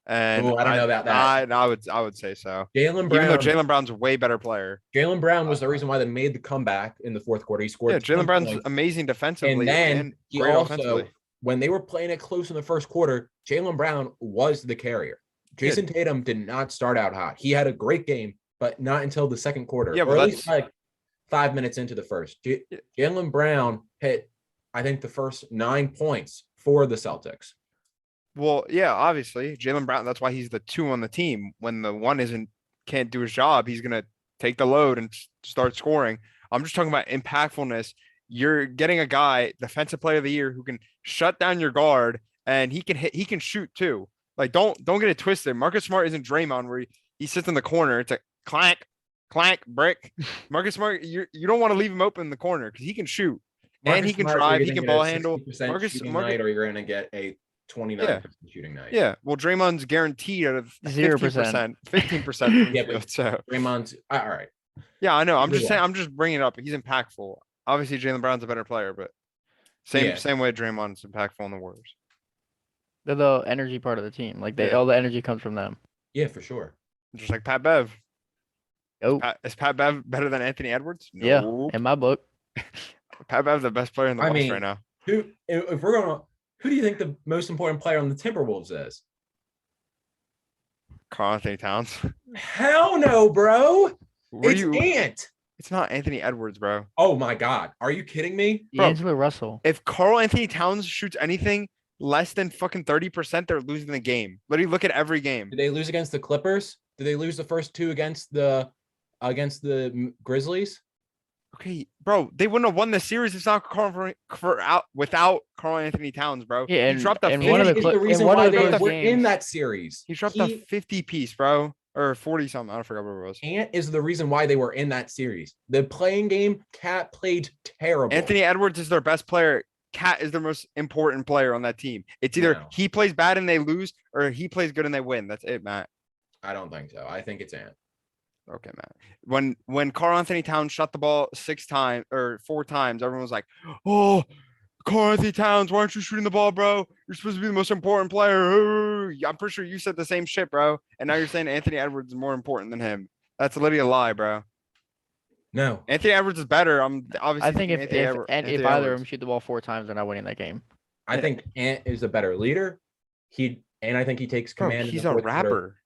[SPEAKER 2] And
[SPEAKER 3] Ooh, I don't know about that.
[SPEAKER 2] I would say so.
[SPEAKER 3] Jaylen
[SPEAKER 2] Even though
[SPEAKER 3] Brown.
[SPEAKER 2] Jaylen Brown's a way better player.
[SPEAKER 3] Jaylen Brown was the reason why they made the comeback in the fourth quarter. He scored.
[SPEAKER 2] Yeah,
[SPEAKER 3] 10
[SPEAKER 2] Jaylen Brown's
[SPEAKER 3] points.
[SPEAKER 2] amazing defensively
[SPEAKER 3] And then he
[SPEAKER 2] great
[SPEAKER 3] also,
[SPEAKER 2] offensively.
[SPEAKER 3] when they were playing it close in the first quarter, Jaylen Brown was the carrier. Jason Tatum did not start out hot. He had a great game, but not until the second quarter,
[SPEAKER 2] Yeah,
[SPEAKER 3] or at least like 5 minutes into the first. Jaylen Brown hit, I think, the first 9 points for the Celtics.
[SPEAKER 2] Well, yeah, obviously Jaylen Brown. That's why he's the 2 on the team. When the 1 can't do his job, he's gonna take the load and start scoring. I'm just talking about impactfulness. You're getting a guy, defensive player of the year, who can shut down your guard and he can shoot too. Like don't get it twisted. Marcus Smart isn't Draymond where he sits in the corner. It's like clank, brick. Marcus Smart, you don't want to leave him open in the corner because he can shoot and he can drive, he can ball handle.
[SPEAKER 3] Marcus night, or you're gonna get a 29% shooting night.
[SPEAKER 2] Yeah, well, Draymond's guaranteed out of
[SPEAKER 4] 0%,
[SPEAKER 2] 15%.
[SPEAKER 3] Yeah, but
[SPEAKER 2] so
[SPEAKER 3] Draymond's all right.
[SPEAKER 2] Yeah, I know. I'm just
[SPEAKER 3] Either
[SPEAKER 2] saying.
[SPEAKER 3] way.
[SPEAKER 2] I'm just bringing it up. He's impactful. Obviously, Jaylen Brown's a better player, but same way Draymond's impactful in the Warriors.
[SPEAKER 4] They're the energy part of the team. Like
[SPEAKER 2] Yeah.
[SPEAKER 4] all the energy comes from them.
[SPEAKER 3] Yeah, for sure.
[SPEAKER 2] Just like Pat Bev.
[SPEAKER 4] Oh,
[SPEAKER 2] Is Pat Bev better than Anthony Edwards?
[SPEAKER 4] yeah.
[SPEAKER 2] Nope.
[SPEAKER 4] In my book,
[SPEAKER 2] Pat Bev's the best player in the
[SPEAKER 3] I
[SPEAKER 2] West
[SPEAKER 3] mean,
[SPEAKER 2] right now.
[SPEAKER 3] If we're gonna, who do you think the most important player on the Timberwolves is?
[SPEAKER 2] Karl Anthony Towns.
[SPEAKER 3] Hell no, bro.
[SPEAKER 2] What
[SPEAKER 3] It's
[SPEAKER 2] do you?
[SPEAKER 3] Ant.
[SPEAKER 2] It's not Anthony Edwards, bro.
[SPEAKER 3] Oh my God. Are you kidding me?
[SPEAKER 2] Bro.
[SPEAKER 4] D'Angelo Russell.
[SPEAKER 2] If Karl Anthony Towns shoots anything less than fucking 30%, they're losing the game. Literally, look at every game.
[SPEAKER 3] Did they lose against the Clippers? Did they lose the first 2 against the Grizzlies?
[SPEAKER 2] Okay, bro, they wouldn't have won the series if not without Karl Anthony Towns, bro.
[SPEAKER 4] Yeah,
[SPEAKER 2] he dropped a
[SPEAKER 4] and
[SPEAKER 2] 50,
[SPEAKER 4] one of the
[SPEAKER 3] It's
[SPEAKER 4] Cli-
[SPEAKER 3] the
[SPEAKER 4] in
[SPEAKER 3] reason
[SPEAKER 4] one
[SPEAKER 3] why
[SPEAKER 4] of the
[SPEAKER 3] they
[SPEAKER 4] close
[SPEAKER 3] were in
[SPEAKER 4] games-
[SPEAKER 3] that series.
[SPEAKER 2] he dropped a 50 piece, bro, or 40 something. I forgot what it was.
[SPEAKER 3] Ant is the reason why they were in that series. The playing game, Cat played terrible.
[SPEAKER 2] Anthony Edwards is their best player. Cat is the most important player on that team. It's either
[SPEAKER 3] No.
[SPEAKER 2] he plays bad and they lose, or he plays good and they win. That's it, Matt.
[SPEAKER 3] I don't think so. I think it's Ant.
[SPEAKER 2] Okay, Matt. When Karl Anthony Towns shot the ball 6 times or 4 times, everyone was like, "Oh, Karl Anthony Towns, why aren't you shooting the ball, bro? You're supposed to be the most important player." I'm pretty sure you said the same shit, bro. And now you're saying Anthony Edwards is more important than him. That's literally a lie, bro.
[SPEAKER 3] No.
[SPEAKER 2] Anthony Edwards is better. I'm obviously.
[SPEAKER 4] I think if
[SPEAKER 2] Anthony Edwards-
[SPEAKER 4] either
[SPEAKER 2] Anthony
[SPEAKER 4] of them
[SPEAKER 2] Edwards.
[SPEAKER 4] shoot the ball 4 times, they're not winning that game.
[SPEAKER 3] I think Ant is a better leader. I think he takes
[SPEAKER 2] Bro,
[SPEAKER 3] command. in
[SPEAKER 2] he's
[SPEAKER 3] the
[SPEAKER 2] a
[SPEAKER 3] fourth quarter.
[SPEAKER 2] rapper.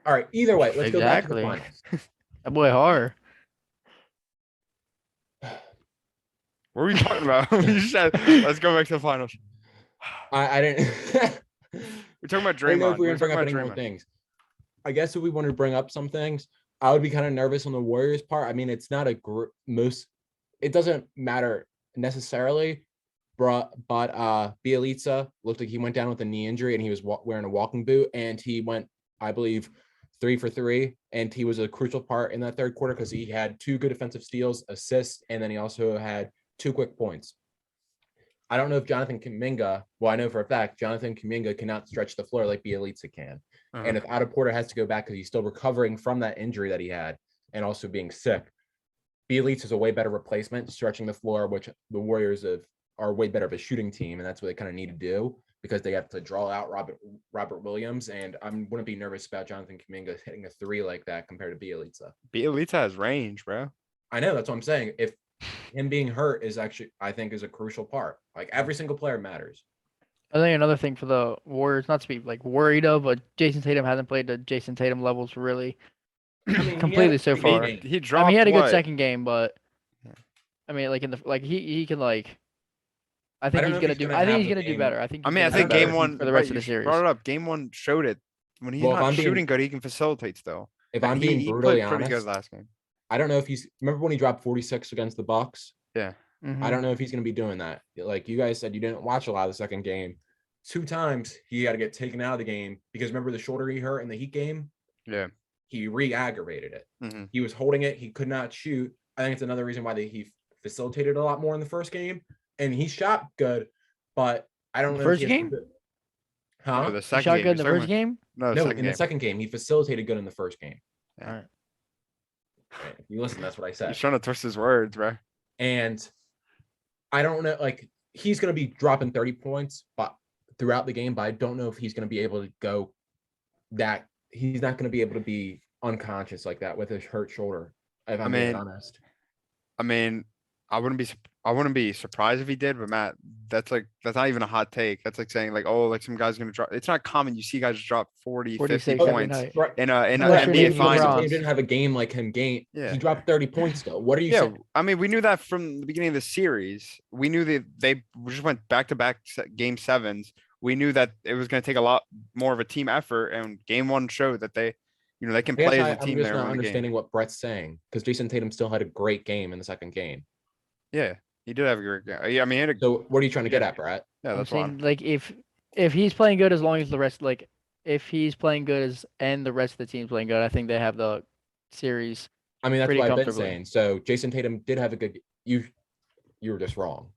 [SPEAKER 3] All right. Either way, let's go back to the
[SPEAKER 4] Exactly.
[SPEAKER 3] finals.
[SPEAKER 4] That boy hard.
[SPEAKER 2] What were we talking about? We just said, let's go back to the finals.
[SPEAKER 3] I didn't.
[SPEAKER 2] We're talking about
[SPEAKER 3] I didn't know
[SPEAKER 2] Draymond.
[SPEAKER 3] if we were
[SPEAKER 2] We're
[SPEAKER 3] going to bring
[SPEAKER 2] talking
[SPEAKER 3] up
[SPEAKER 2] about
[SPEAKER 3] any more
[SPEAKER 2] Draymond.
[SPEAKER 3] things. I guess if we want to bring up some things, I would be kind of nervous on the Warriors part. I mean, it's not a it doesn't matter necessarily, but Bielitsa looked like he went down with a knee injury and he was wearing a walking boot, and he went, I believe, 3 for 3, and he was a crucial part in that third quarter because he had 2 good defensive steals, assists, and then he also had 2 quick points. I don't know if Jonathan Kuminga, well, I know for a fact Jonathan Kuminga cannot stretch the floor like Bielitsa can.
[SPEAKER 2] Uh-huh.
[SPEAKER 3] And if Otto Porter has to go back because he's still recovering from that injury that he had and also being sick, Bielitsa is a way better replacement stretching the floor, which the Warriors are way better of a shooting team, and that's what they kind of need to do because they have to draw out Robert Williams, and I wouldn't be nervous about Jonathan Kuminga hitting a 3 like that compared to Bielitsa.
[SPEAKER 2] Bielitsa has range, bro.
[SPEAKER 3] I know, that's what I'm saying. If him being hurt is actually, I think, is a crucial part. Like every single player matters.
[SPEAKER 4] I think another thing for the Warriors, not to be like worried of, but Jason Tatum hasn't played to Jason Tatum levels really
[SPEAKER 3] I mean, he
[SPEAKER 4] completely
[SPEAKER 3] had
[SPEAKER 4] so
[SPEAKER 3] a great
[SPEAKER 4] far.
[SPEAKER 3] game.
[SPEAKER 2] He
[SPEAKER 4] I
[SPEAKER 2] dropped.
[SPEAKER 4] mean, he had a good
[SPEAKER 2] what?
[SPEAKER 4] second game, but
[SPEAKER 2] Yeah.
[SPEAKER 4] I mean, like he can like. I think
[SPEAKER 3] don't
[SPEAKER 4] he's
[SPEAKER 3] know if
[SPEAKER 4] gonna
[SPEAKER 3] he's
[SPEAKER 4] do.
[SPEAKER 3] gonna
[SPEAKER 4] I think
[SPEAKER 3] have
[SPEAKER 4] he's
[SPEAKER 3] the
[SPEAKER 4] gonna do
[SPEAKER 3] game.
[SPEAKER 4] better. I think.
[SPEAKER 2] I
[SPEAKER 4] he's
[SPEAKER 2] mean, I
[SPEAKER 4] gonna
[SPEAKER 2] think
[SPEAKER 4] do better
[SPEAKER 2] game one
[SPEAKER 4] for the rest of
[SPEAKER 2] you
[SPEAKER 4] the series.
[SPEAKER 2] brought it up. Game one showed it. When he's
[SPEAKER 3] Well, if
[SPEAKER 2] not
[SPEAKER 3] I'm being-
[SPEAKER 2] shooting good, he can facilitate still.
[SPEAKER 3] If I'm
[SPEAKER 2] He-
[SPEAKER 3] being
[SPEAKER 2] he
[SPEAKER 3] brutally
[SPEAKER 2] played pretty
[SPEAKER 3] honest,
[SPEAKER 2] good last game.
[SPEAKER 3] I don't know if remember when he dropped 46 against the Bucks?
[SPEAKER 2] Yeah.
[SPEAKER 4] Mhm.
[SPEAKER 3] I don't know if he's going to be doing that. Like you guys said, you didn't watch a lot of the second game. 2 times he had to get taken out of the game because remember the shoulder he hurt in the Heat game?
[SPEAKER 2] Yeah.
[SPEAKER 3] He re-aggravated it.
[SPEAKER 2] Mhm.
[SPEAKER 3] He was holding it. He could not shoot. I think it's another reason why he facilitated a lot more in the first game. And he shot good, but I don't
[SPEAKER 4] The
[SPEAKER 3] know
[SPEAKER 4] first
[SPEAKER 3] if he has
[SPEAKER 4] game?
[SPEAKER 3] the-
[SPEAKER 2] No,
[SPEAKER 3] Huh?
[SPEAKER 2] the
[SPEAKER 4] He
[SPEAKER 2] second
[SPEAKER 4] shot
[SPEAKER 2] game.
[SPEAKER 4] good in
[SPEAKER 2] You're
[SPEAKER 4] the
[SPEAKER 2] talking
[SPEAKER 4] first
[SPEAKER 2] about-
[SPEAKER 4] game.
[SPEAKER 2] No, the
[SPEAKER 3] No,
[SPEAKER 2] second
[SPEAKER 3] in the
[SPEAKER 2] game.
[SPEAKER 3] second game, he facilitated good in the first game.
[SPEAKER 2] Yeah.
[SPEAKER 4] All right.
[SPEAKER 3] Right. You listen, that's what I
[SPEAKER 2] He's
[SPEAKER 3] said.
[SPEAKER 2] trying to twist his words, bro.
[SPEAKER 3] And I don't know, like he's going to be dropping 30 points, but throughout the game, but I don't know if he's going to be able to go that. He's not going to be able to be unconscious like that with his hurt shoulder. If I'm being
[SPEAKER 2] mean,
[SPEAKER 3] honest.
[SPEAKER 2] I mean, I wouldn't be surprised if he did, but Matt, that's not even a hot take. That's like saying like, oh, like some guy's gonna drop. It's not common. You see guys drop 40, 50
[SPEAKER 4] 46 every
[SPEAKER 2] points
[SPEAKER 4] night.
[SPEAKER 3] Right.
[SPEAKER 2] in a
[SPEAKER 4] Unless you're
[SPEAKER 2] NBA
[SPEAKER 4] Jason
[SPEAKER 2] finals.
[SPEAKER 4] LeBron.
[SPEAKER 3] He didn't have a game like him.
[SPEAKER 2] Yeah.
[SPEAKER 3] He dropped 30 points though. What are you
[SPEAKER 2] Yeah,
[SPEAKER 3] saying?
[SPEAKER 2] I mean, we knew that from the beginning of the series. We knew that they just went back to back game sevens. We knew that it was going to take a lot more of a team effort, and game one showed that they can
[SPEAKER 3] I guess
[SPEAKER 2] play as a
[SPEAKER 3] I'm
[SPEAKER 2] team
[SPEAKER 3] just
[SPEAKER 2] there.
[SPEAKER 3] not
[SPEAKER 2] and win the game.
[SPEAKER 3] understanding what Brett's saying because Jason Tatum still had a great game in the second game.
[SPEAKER 2] Yeah, he did have a great game. Yeah, I mean, he had a,
[SPEAKER 3] So what are you trying to get
[SPEAKER 2] Yeah.
[SPEAKER 3] at, Brett?
[SPEAKER 2] yeah,
[SPEAKER 4] I'm
[SPEAKER 2] that's why.
[SPEAKER 4] saying like if he's playing good as long as the rest like if he's playing good as and the rest of the team's playing good, I think they have the series.
[SPEAKER 3] I mean, that's
[SPEAKER 4] Pretty
[SPEAKER 3] what I've been
[SPEAKER 4] comfortably.
[SPEAKER 3] saying. So Jason Tatum did have a good. You were just wrong.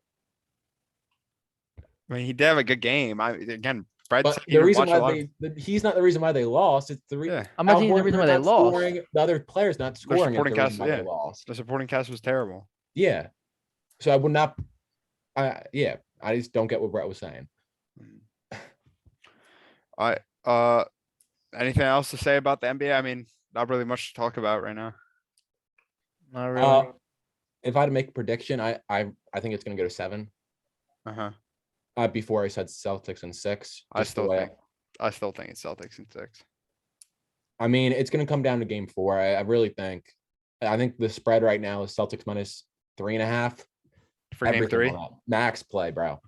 [SPEAKER 2] I mean, he did have a good game. Again, Brett
[SPEAKER 3] But
[SPEAKER 2] said he
[SPEAKER 3] the
[SPEAKER 2] didn't
[SPEAKER 3] reason
[SPEAKER 2] watch a
[SPEAKER 3] why
[SPEAKER 2] lot
[SPEAKER 3] he's not the reason why they lost. It's the reason.
[SPEAKER 2] Yeah,
[SPEAKER 4] I'm not saying the reason why they lost.
[SPEAKER 3] Scoring, the other players not scoring. Is the
[SPEAKER 2] supporting
[SPEAKER 3] reason
[SPEAKER 2] cast-
[SPEAKER 3] why they
[SPEAKER 2] yeah.
[SPEAKER 3] lost.
[SPEAKER 2] the supporting cast was terrible.
[SPEAKER 3] Yeah. So I would not. I just don't get what Brett was saying.
[SPEAKER 2] Anything else to say about the NBA? I mean, not really much to talk about right now.
[SPEAKER 4] Not really.
[SPEAKER 3] If I had to make a prediction, I think it's going to go to 7. Before I said Celtics in 6.
[SPEAKER 2] I
[SPEAKER 3] just the
[SPEAKER 2] still
[SPEAKER 3] way-
[SPEAKER 2] think it's Celtics in 6.
[SPEAKER 3] I mean, it's going to come down to game 4. I really think. I think the spread right now is Celtics minus 3.5.
[SPEAKER 2] For game
[SPEAKER 3] Everything
[SPEAKER 2] 3.
[SPEAKER 3] on that. Max play, bro.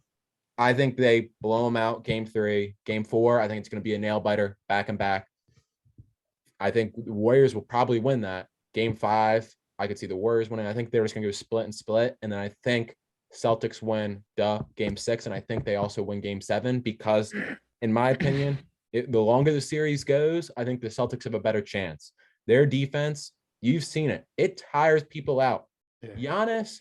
[SPEAKER 3] I think they blow them out game 3. Game 4, I think it's going to be a nail biter back and back. I think the Warriors will probably win that. Game 5, I could see the Warriors winning. I think they're just going to go split and split. And then I think Celtics win game 6. And I think they also win game 7 because, in my opinion, the longer the series goes, I think the Celtics have a better chance. Their defense, you've seen it. It tires people out.
[SPEAKER 2] Yeah.
[SPEAKER 3] Giannis,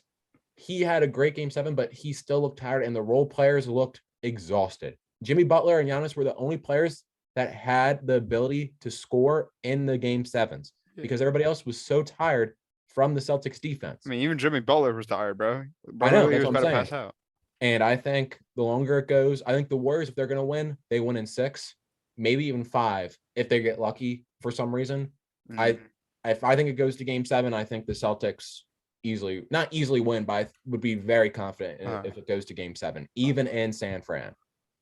[SPEAKER 3] he had a great game 7, but he still looked tired and the role players looked exhausted. Jimmy Butler and Giannis were the only players that had the ability to score in the game 7s because everybody else was so tired from the Celtics defense.
[SPEAKER 2] I mean, even Jimmy Butler was tired, bro.
[SPEAKER 3] I know,
[SPEAKER 2] He
[SPEAKER 3] that's
[SPEAKER 2] was
[SPEAKER 3] what I'm
[SPEAKER 2] about to pass
[SPEAKER 3] saying.
[SPEAKER 2] out.
[SPEAKER 3] And I think the longer it goes, I think the Warriors, if they're going to win, they win in 6, maybe even 5 if they get lucky for some reason.
[SPEAKER 2] Mhm.
[SPEAKER 3] If I think it goes to game 7, I think the Celtics not easily win, but I would be very confident if it goes to game 7, even in San Fran.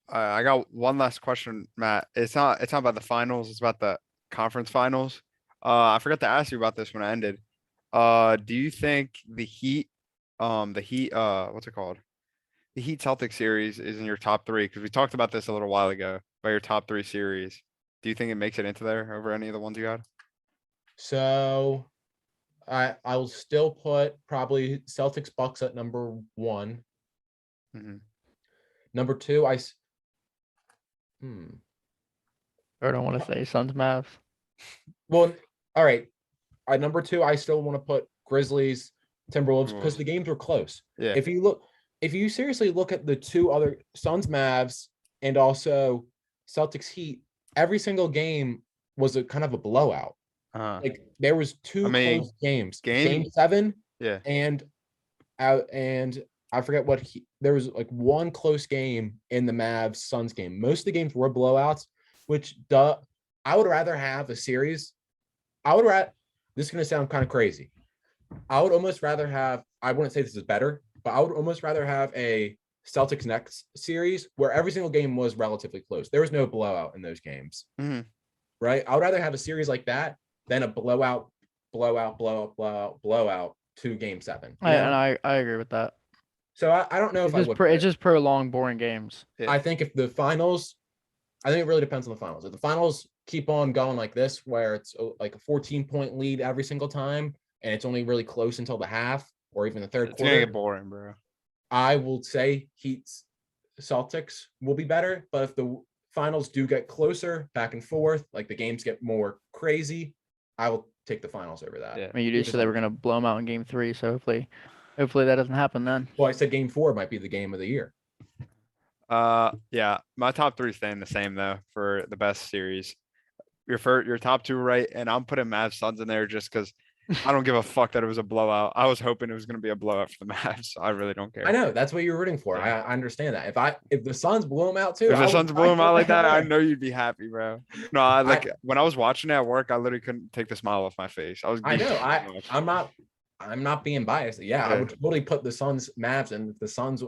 [SPEAKER 2] I got one last question, Matt. It's not about the finals. It's about the conference finals. I forgot to ask you about this when I ended. Do you think the Heat, what's it called? The Heat Celtics series is in your top 3? Because we talked about this a little while ago, about your top 3 series. Do you think it makes it into there over any of the ones you got?
[SPEAKER 3] So I will still put probably Celtics Bucks at number 1.
[SPEAKER 2] Mhm.
[SPEAKER 3] Number 2,
[SPEAKER 4] I don't want to say Suns Mavs.
[SPEAKER 3] Well, all right. At number 2, I still want to put Grizzlies, Timberwolves because
[SPEAKER 2] Timberwolves.
[SPEAKER 3] the games were close.
[SPEAKER 2] Yeah.
[SPEAKER 3] If you seriously look at the 2 other Suns Mavs and also Celtics Heat, every single game was a kind of a blowout. Like there was 2 close games. Game 7
[SPEAKER 2] Yeah.
[SPEAKER 3] and I forget there was like 1 close game in the Mavs Suns game. Most of the games were blowouts, which I would rather have a series. This is going to sound kind of crazy. I would almost rather have, I wouldn't say this is better, but I would almost rather have a Celtics next series where every single game was relatively close. There was no blowout in those games.
[SPEAKER 2] Mhm.
[SPEAKER 3] Right? I would rather have a series like that than a blowout to game 7. you know?
[SPEAKER 4] I agree with that.
[SPEAKER 3] So I don't know if I would.
[SPEAKER 4] It's just prolonged, boring games.
[SPEAKER 3] I think if the finals, I think it really depends on the finals. If the finals keep on going like this, where it's like a 14-point lead every single time, and it's only really close until the half or even the third
[SPEAKER 2] It's gonna
[SPEAKER 3] quarter,
[SPEAKER 2] get boring, bro.
[SPEAKER 3] I will say Heat's Celtics will be better. But if the finals do get closer, back and forth, like the games get more crazy, I will take the finals over that.
[SPEAKER 2] Yeah.
[SPEAKER 4] I mean, you just said they were gonna blow them out in game 3, so hopefully that doesn't happen then.
[SPEAKER 3] Well, I said game 4 might be the game of the year.
[SPEAKER 2] Yeah, my top three staying the same though for the best series. Your top two right, and I'm putting Mavs Suns in there just because I don't give a fuck that it was a blowout. I was hoping it was gonna be a blowout for the Mavs. So I really don't care.
[SPEAKER 3] I know that's what you're rooting for.
[SPEAKER 2] Yeah.
[SPEAKER 3] I understand that. If the Suns blow them out too,
[SPEAKER 2] If
[SPEAKER 3] I
[SPEAKER 2] the
[SPEAKER 3] would
[SPEAKER 2] Suns blew
[SPEAKER 3] cry
[SPEAKER 2] him out like that, I
[SPEAKER 3] more.
[SPEAKER 2] know you'd be happy, bro. No, when I was watching it at work, I literally couldn't take the smile off my face. I was.
[SPEAKER 3] I know.
[SPEAKER 2] so much.
[SPEAKER 3] I'm not being biased. Yeah, I
[SPEAKER 2] Yeah.
[SPEAKER 3] would totally put the Suns, Mavs, and if the Suns.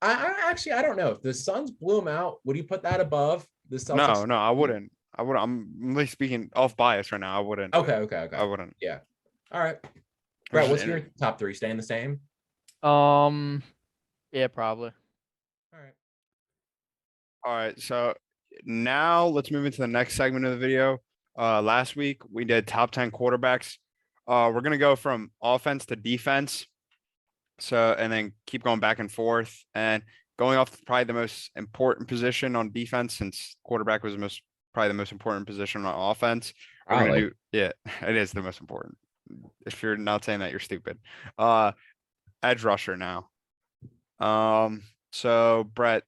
[SPEAKER 3] I don't know if the Suns blew them out. Would you put that above the Celtics?
[SPEAKER 2] No, I wouldn't. I would. I'm really speaking off bias right now. I wouldn't.
[SPEAKER 3] Okay.
[SPEAKER 2] I wouldn't.
[SPEAKER 3] Yeah. All right. Brett, what's your top three? Staying the same?
[SPEAKER 4] Yeah, probably.
[SPEAKER 3] All right.
[SPEAKER 2] All right. So now let's move into the next segment of the video. Last week we did top 10 quarterbacks. We're gonna go from offense to defense. So and then keep going back and forth and going off probably the most important position on defense since quarterback was probably the most important position on offense. We're gonna
[SPEAKER 3] Probably.
[SPEAKER 2] yeah, it is the most important. If you're not saying that, you're stupid. Edge rusher now. So Brett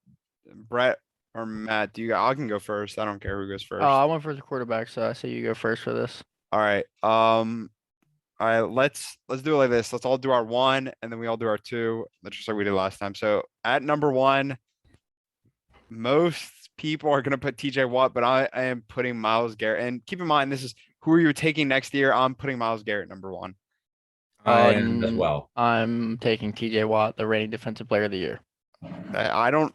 [SPEAKER 2] or Matt, I can go first. I don't care who goes first.
[SPEAKER 4] I went for the quarterback, so I say you go first for this.
[SPEAKER 2] All right. All right, let's do it like this. Let's all do our one and then we all do our two. That's just like we did last time. So at number one, most people are gonna put TJ Watt, but I am putting Myles Garrett. And keep in mind, this is who are you taking next year? I'm putting Myles Garrett number one.
[SPEAKER 3] I am as well.
[SPEAKER 4] I'm taking TJ Watt, the reigning defensive player of the year.
[SPEAKER 2] I don't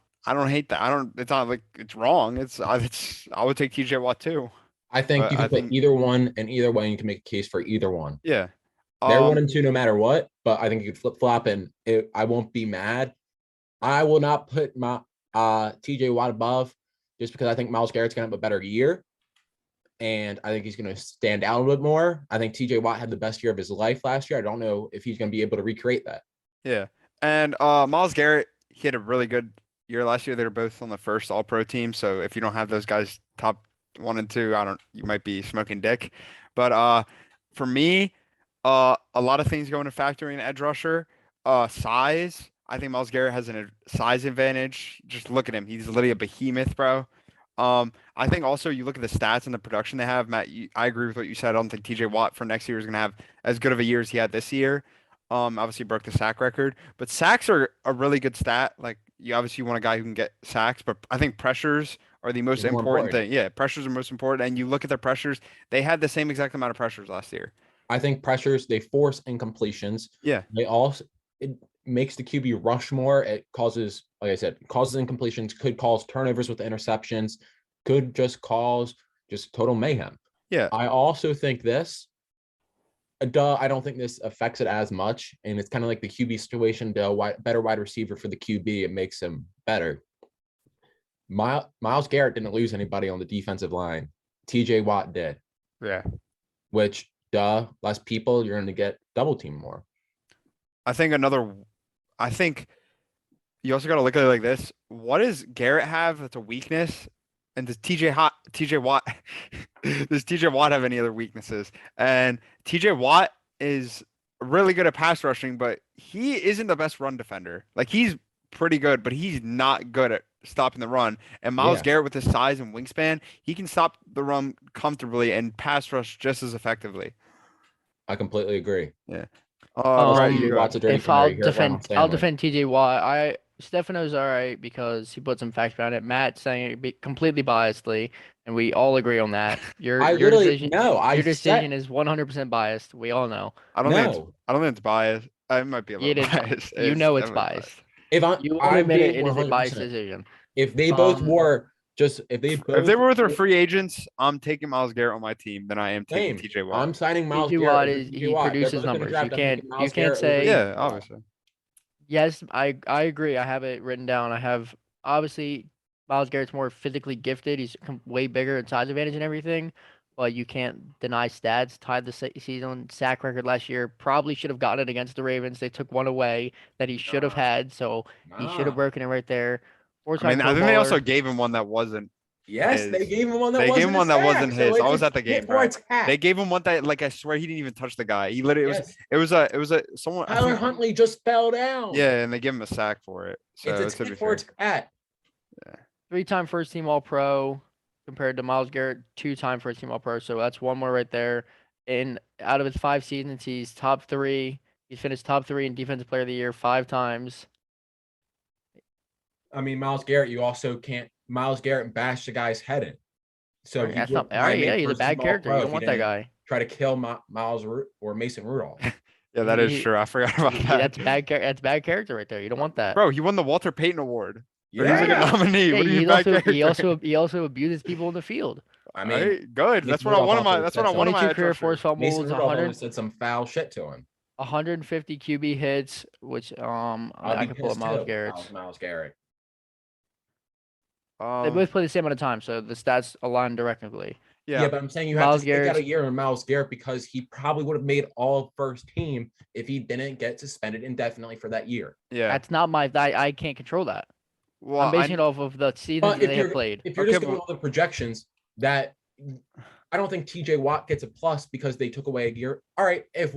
[SPEAKER 2] hate that. It's not like it's wrong. I would take TJ Watt too.
[SPEAKER 3] I think
[SPEAKER 2] But
[SPEAKER 3] you can
[SPEAKER 2] I
[SPEAKER 3] put
[SPEAKER 2] think-
[SPEAKER 3] either one, and either way you can make a case for either one.
[SPEAKER 2] Yeah.
[SPEAKER 3] They're 1 and 2 no matter what, but I think you could flip flop and I won't be mad. I will not put my TJ Watt above just because I think Myles Garrett's gonna have a better year. And I think he's gonna stand out a little bit more. I think TJ Watt had the best year of his life last year. I don't know if he's gonna be able to recreate that.
[SPEAKER 2] Yeah. And Myles Garrett, he had a really good year last year. They were both on the first all pro team. So if you don't have those guys top 1 and 2, you might be smoking dick. But for me, a lot of things go into factoring edge rusher. Size. I think Myles Garrett has a size advantage. Just look at him. He's literally a behemoth, bro. I think also you look at the stats and the production they have, Matt. I agree with what you said. I don't think TJ Watt for next year is gonna have as good of a year as he had this year. Obviously broke the sack record, but sacks are a really good stat. Like you obviously want a guy who can get sacks, but I think pressures are the most
[SPEAKER 3] Is more
[SPEAKER 2] important
[SPEAKER 3] important.
[SPEAKER 2] thing. Yeah, pressures are most important. And you look at their pressures, they had the same exact amount of pressures last year.
[SPEAKER 3] I think pressures, they force incompletions.
[SPEAKER 2] Yeah.
[SPEAKER 3] They also, it makes the QB rush more. It causes, like I said, causes incompletions, could cause turnovers with interceptions, could just cause just total mayhem.
[SPEAKER 2] Yeah.
[SPEAKER 3] I also think this, I don't think this affects it as much. And it's kind of like the QB situation, better wide receiver for the QB. It makes him better. Myles Garrett didn't lose anybody on the defensive line. TJ Watt did.
[SPEAKER 2] Yeah.
[SPEAKER 3] Which, less people, you're going to get double team more.
[SPEAKER 2] I think you also got to look at it like this. What does Garrett have that's a weakness? And does TJ Watt does TJ Watt have any other weaknesses? And TJ Watt is really good at pass rushing, but he isn't the best run defender. Like he's pretty good, but he's not good at stopping the run. And Myles Garrett with his size and wingspan, he can stop the run comfortably and pass rush just as effectively.
[SPEAKER 3] I completely agree.
[SPEAKER 2] Yeah.
[SPEAKER 3] Right,
[SPEAKER 2] you go.
[SPEAKER 3] Watt's a dirty
[SPEAKER 4] If
[SPEAKER 3] player.
[SPEAKER 4] I'll
[SPEAKER 3] You hear it from
[SPEAKER 4] defend, I'll
[SPEAKER 3] Stanley.
[SPEAKER 4] defend TJ Watt. Stefano's all right because he put some facts behind it. Matt saying it completely biasedly, and we all agree on that. Your decision, your decision is 100% biased. We all know.
[SPEAKER 2] I don't think it's biased. It might be a
[SPEAKER 4] It
[SPEAKER 2] little
[SPEAKER 4] is.
[SPEAKER 2] biased.
[SPEAKER 4] You know it's
[SPEAKER 2] definitely
[SPEAKER 4] biased. You
[SPEAKER 3] I
[SPEAKER 4] won't admit
[SPEAKER 3] agree
[SPEAKER 4] it is a biased
[SPEAKER 3] 100%.
[SPEAKER 4] decision.
[SPEAKER 3] If they both were
[SPEAKER 2] If they were with their free agents, I'm taking Myles Garrett on my team than I am taking TJ Watt.
[SPEAKER 3] I'm signing Myles
[SPEAKER 4] TJ
[SPEAKER 3] Garrett.
[SPEAKER 4] Watt
[SPEAKER 3] over
[SPEAKER 4] is
[SPEAKER 3] TJ
[SPEAKER 4] he
[SPEAKER 3] Watt. They're
[SPEAKER 4] produces
[SPEAKER 3] both in the
[SPEAKER 4] numbers.
[SPEAKER 3] draft.
[SPEAKER 4] You
[SPEAKER 3] I'm
[SPEAKER 4] can't
[SPEAKER 3] taking Myles
[SPEAKER 4] you can't
[SPEAKER 3] Garrett
[SPEAKER 4] say
[SPEAKER 3] over
[SPEAKER 2] Yeah,
[SPEAKER 3] TJ Watt.
[SPEAKER 2] obviously.
[SPEAKER 4] yes. I agree. I have it written down. I have obviously Myles Garrett's more physically gifted. He's way bigger in size advantage and everything. But you can't deny stats. Tied the season sack record last year. Probably should have gotten it against the Ravens. They took one away that he should have had. So he should have broken it right there.
[SPEAKER 2] I think they also gave him one that wasn't.
[SPEAKER 3] Yes, they gave him one that
[SPEAKER 2] They
[SPEAKER 3] wasn't
[SPEAKER 2] gave him one that wasn't
[SPEAKER 3] his.
[SPEAKER 2] his.
[SPEAKER 3] So
[SPEAKER 2] I was
[SPEAKER 3] it's
[SPEAKER 2] at the
[SPEAKER 3] a
[SPEAKER 2] game,
[SPEAKER 3] tit
[SPEAKER 2] bro.
[SPEAKER 3] for tat.
[SPEAKER 2] They gave him one that, like, I swear he didn't even touch the guy. He literally
[SPEAKER 3] Yes.
[SPEAKER 2] it was a someone. I
[SPEAKER 3] Tyler
[SPEAKER 2] think-
[SPEAKER 3] Huntley just fell down.
[SPEAKER 2] Yeah, and they give him a sack for it. So
[SPEAKER 3] It's
[SPEAKER 2] to
[SPEAKER 3] a
[SPEAKER 2] be
[SPEAKER 3] tit for
[SPEAKER 2] fair.
[SPEAKER 3] tat.
[SPEAKER 4] 3-time first team All Pro compared to Miles Garrett, 2-time first team All Pro. So that's one more right there. And out of his 5 seasons, he's top 3. He's finished top 3 in Defensive Player of the Year 5 times.
[SPEAKER 3] I mean, Miles Garrett, you also can't. Miles Garrett bashed the guy's head in. So
[SPEAKER 4] That's not. All right, yeah, he's a bad character. You don't want that guy.
[SPEAKER 3] Try to kill Miles or Mason Rudolph.
[SPEAKER 2] Yeah, that is true. I forgot about that.
[SPEAKER 4] That's bad. That's bad character right there. You don't want that.
[SPEAKER 2] Bro, he won the Walter Payton Award.
[SPEAKER 3] Yeah,
[SPEAKER 2] He's like a nominee.
[SPEAKER 4] Yeah,
[SPEAKER 2] What do you mean bad character?
[SPEAKER 4] he also abuses people in the field.
[SPEAKER 3] I mean,
[SPEAKER 2] Right, good. That's
[SPEAKER 3] Mason
[SPEAKER 2] what I want
[SPEAKER 3] Rudolph
[SPEAKER 2] my.
[SPEAKER 3] also
[SPEAKER 2] That's
[SPEAKER 3] said
[SPEAKER 2] what I want
[SPEAKER 3] something.
[SPEAKER 2] my.
[SPEAKER 4] 22 career
[SPEAKER 2] edge
[SPEAKER 4] forced
[SPEAKER 2] rusher.
[SPEAKER 3] Mason
[SPEAKER 4] fumbles,
[SPEAKER 3] Rudolph
[SPEAKER 4] 100,
[SPEAKER 3] always said some foul shit to him.
[SPEAKER 4] 150 QB hits, which I can pull up Miles Garrett's.
[SPEAKER 3] Miles Garrett.
[SPEAKER 4] They both play the same amount of time, so the stats align directly.
[SPEAKER 3] Yeah, but I'm saying you have to take out a year in Miles Garrett because he probably would have made all first team if he didn't get suspended indefinitely for that year.
[SPEAKER 2] Yeah.
[SPEAKER 4] That's not my. I can't control that.
[SPEAKER 2] Well,
[SPEAKER 4] I'm basing it off of the seasons that they have played.
[SPEAKER 3] If you're just going all the projections, that I don't think TJ Watt gets a plus because they took away a year. All right, if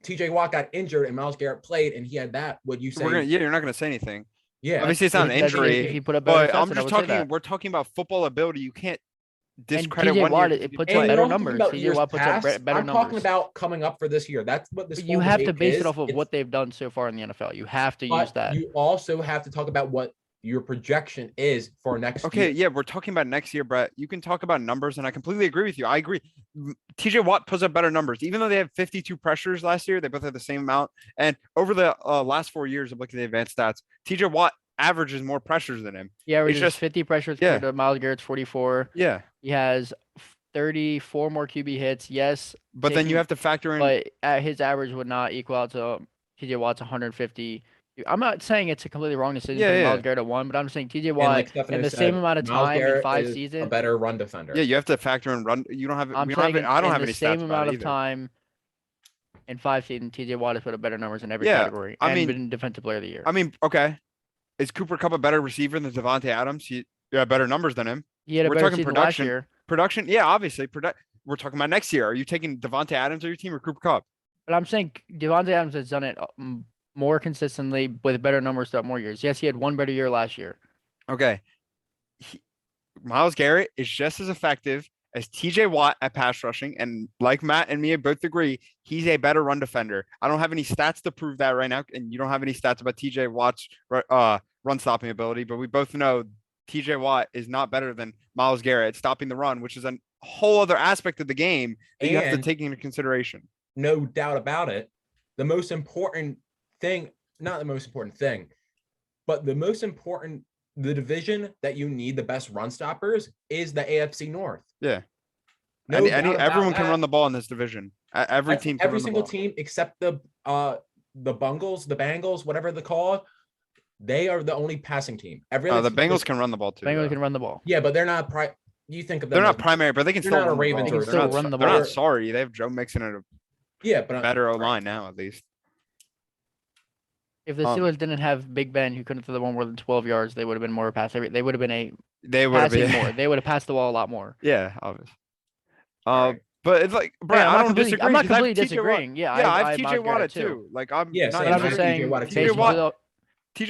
[SPEAKER 3] TJ Watt got injured and Miles Garrett played and he had that, would you say?
[SPEAKER 2] You're not gonna say anything.
[SPEAKER 3] Yeah,
[SPEAKER 2] obviously it's not an injury.
[SPEAKER 4] If you put up
[SPEAKER 2] but I'm just talking. We're talking about football ability. You can't discredit
[SPEAKER 4] TJ
[SPEAKER 2] one
[SPEAKER 4] Watt,
[SPEAKER 2] year.
[SPEAKER 4] it puts up better numbers. TJ Watt puts up better
[SPEAKER 3] I'm
[SPEAKER 4] numbers.
[SPEAKER 3] talking about coming up for this year. That's what this.
[SPEAKER 4] You have to base it off of what they've done so far in the NFL. You have to use that.
[SPEAKER 3] You also have to talk about what your projection is for next year.
[SPEAKER 2] Okay, yeah, we're talking about next year, Brett. You can talk about numbers, and I completely agree with you. I agree. TJ Watt puts up better numbers. Even though they had 52 pressures last year, they both had the same amount. And over the last 4 years of looking at the advanced stats, TJ Watt averages more pressures than him.
[SPEAKER 4] Yeah, it's just 50 pressures compared to Miles Garrett's 44.
[SPEAKER 2] Yeah.
[SPEAKER 4] He has 34 more QB hits. Yes.
[SPEAKER 2] But then you have to factor in.
[SPEAKER 4] But his average would not equal out to TJ Watt's 150. I'm not saying it's a completely wrong decision for Miles Garrett at 1, but I'm saying TJ Watt in the same amount of time in 5 seasons.
[SPEAKER 3] A better run defender.
[SPEAKER 2] Yeah, you have to factor in run. You don't have.
[SPEAKER 4] I don't have any stats. Same amount of time in 5 seasons, TJ Watt has put up better numbers in every category. I mean, been Defensive Player of the Year.
[SPEAKER 2] I mean, okay. Is Cooper Kupp a better receiver than Devontae Adams? He had better numbers than him.
[SPEAKER 4] He had a better season last year.
[SPEAKER 2] Production, yeah, obviously. We're talking about next year. Are you taking Devontae Adams or your team or Cooper Kupp?
[SPEAKER 4] But I'm saying Devontae Adams has done it more consistently with better numbers throughout more years. Yes, he had one better year last year.
[SPEAKER 2] Okay. Miles Garrett is just as effective as TJ Watt at pass rushing. And like Matt and me both agree, he's a better run defender. I don't have any stats to prove that right now. And you don't have any stats about TJ Watt's run stopping ability. But we both know TJ Watt is not better than Miles Garrett at stopping the run, which is a whole other aspect of the game that you have to take into consideration.
[SPEAKER 3] No doubt about it. The most important thing, not the most important thing, but the most important, the division that you need the best run stoppers is the AFC North.
[SPEAKER 2] Yeah. Everyone can run the ball in this division. Every team can
[SPEAKER 3] every single team except the Bengals, whatever they call it, they are the only passing team.
[SPEAKER 2] The Bengals can run the ball too.
[SPEAKER 4] Bengals can run the ball.
[SPEAKER 3] Yeah, but they're not you think of them.
[SPEAKER 2] They're not primary, but they can still run
[SPEAKER 3] Ravens.
[SPEAKER 2] The ball. They're not sorry. They have Joe Mixon and
[SPEAKER 3] a
[SPEAKER 2] better O-line now, at least.
[SPEAKER 4] If the Steelers didn't have Big Ben, who couldn't throw the ball more than 12 yards, they would have been more passing. They would have been more. They would have passed the ball a lot more.
[SPEAKER 2] Yeah, obviously. But it's like, Brian, I don't disagree.
[SPEAKER 4] I'm not completely disagreeing. Yeah,
[SPEAKER 2] I have TJ Watt too. Like I'm
[SPEAKER 3] not.
[SPEAKER 4] I'm just saying
[SPEAKER 2] TJ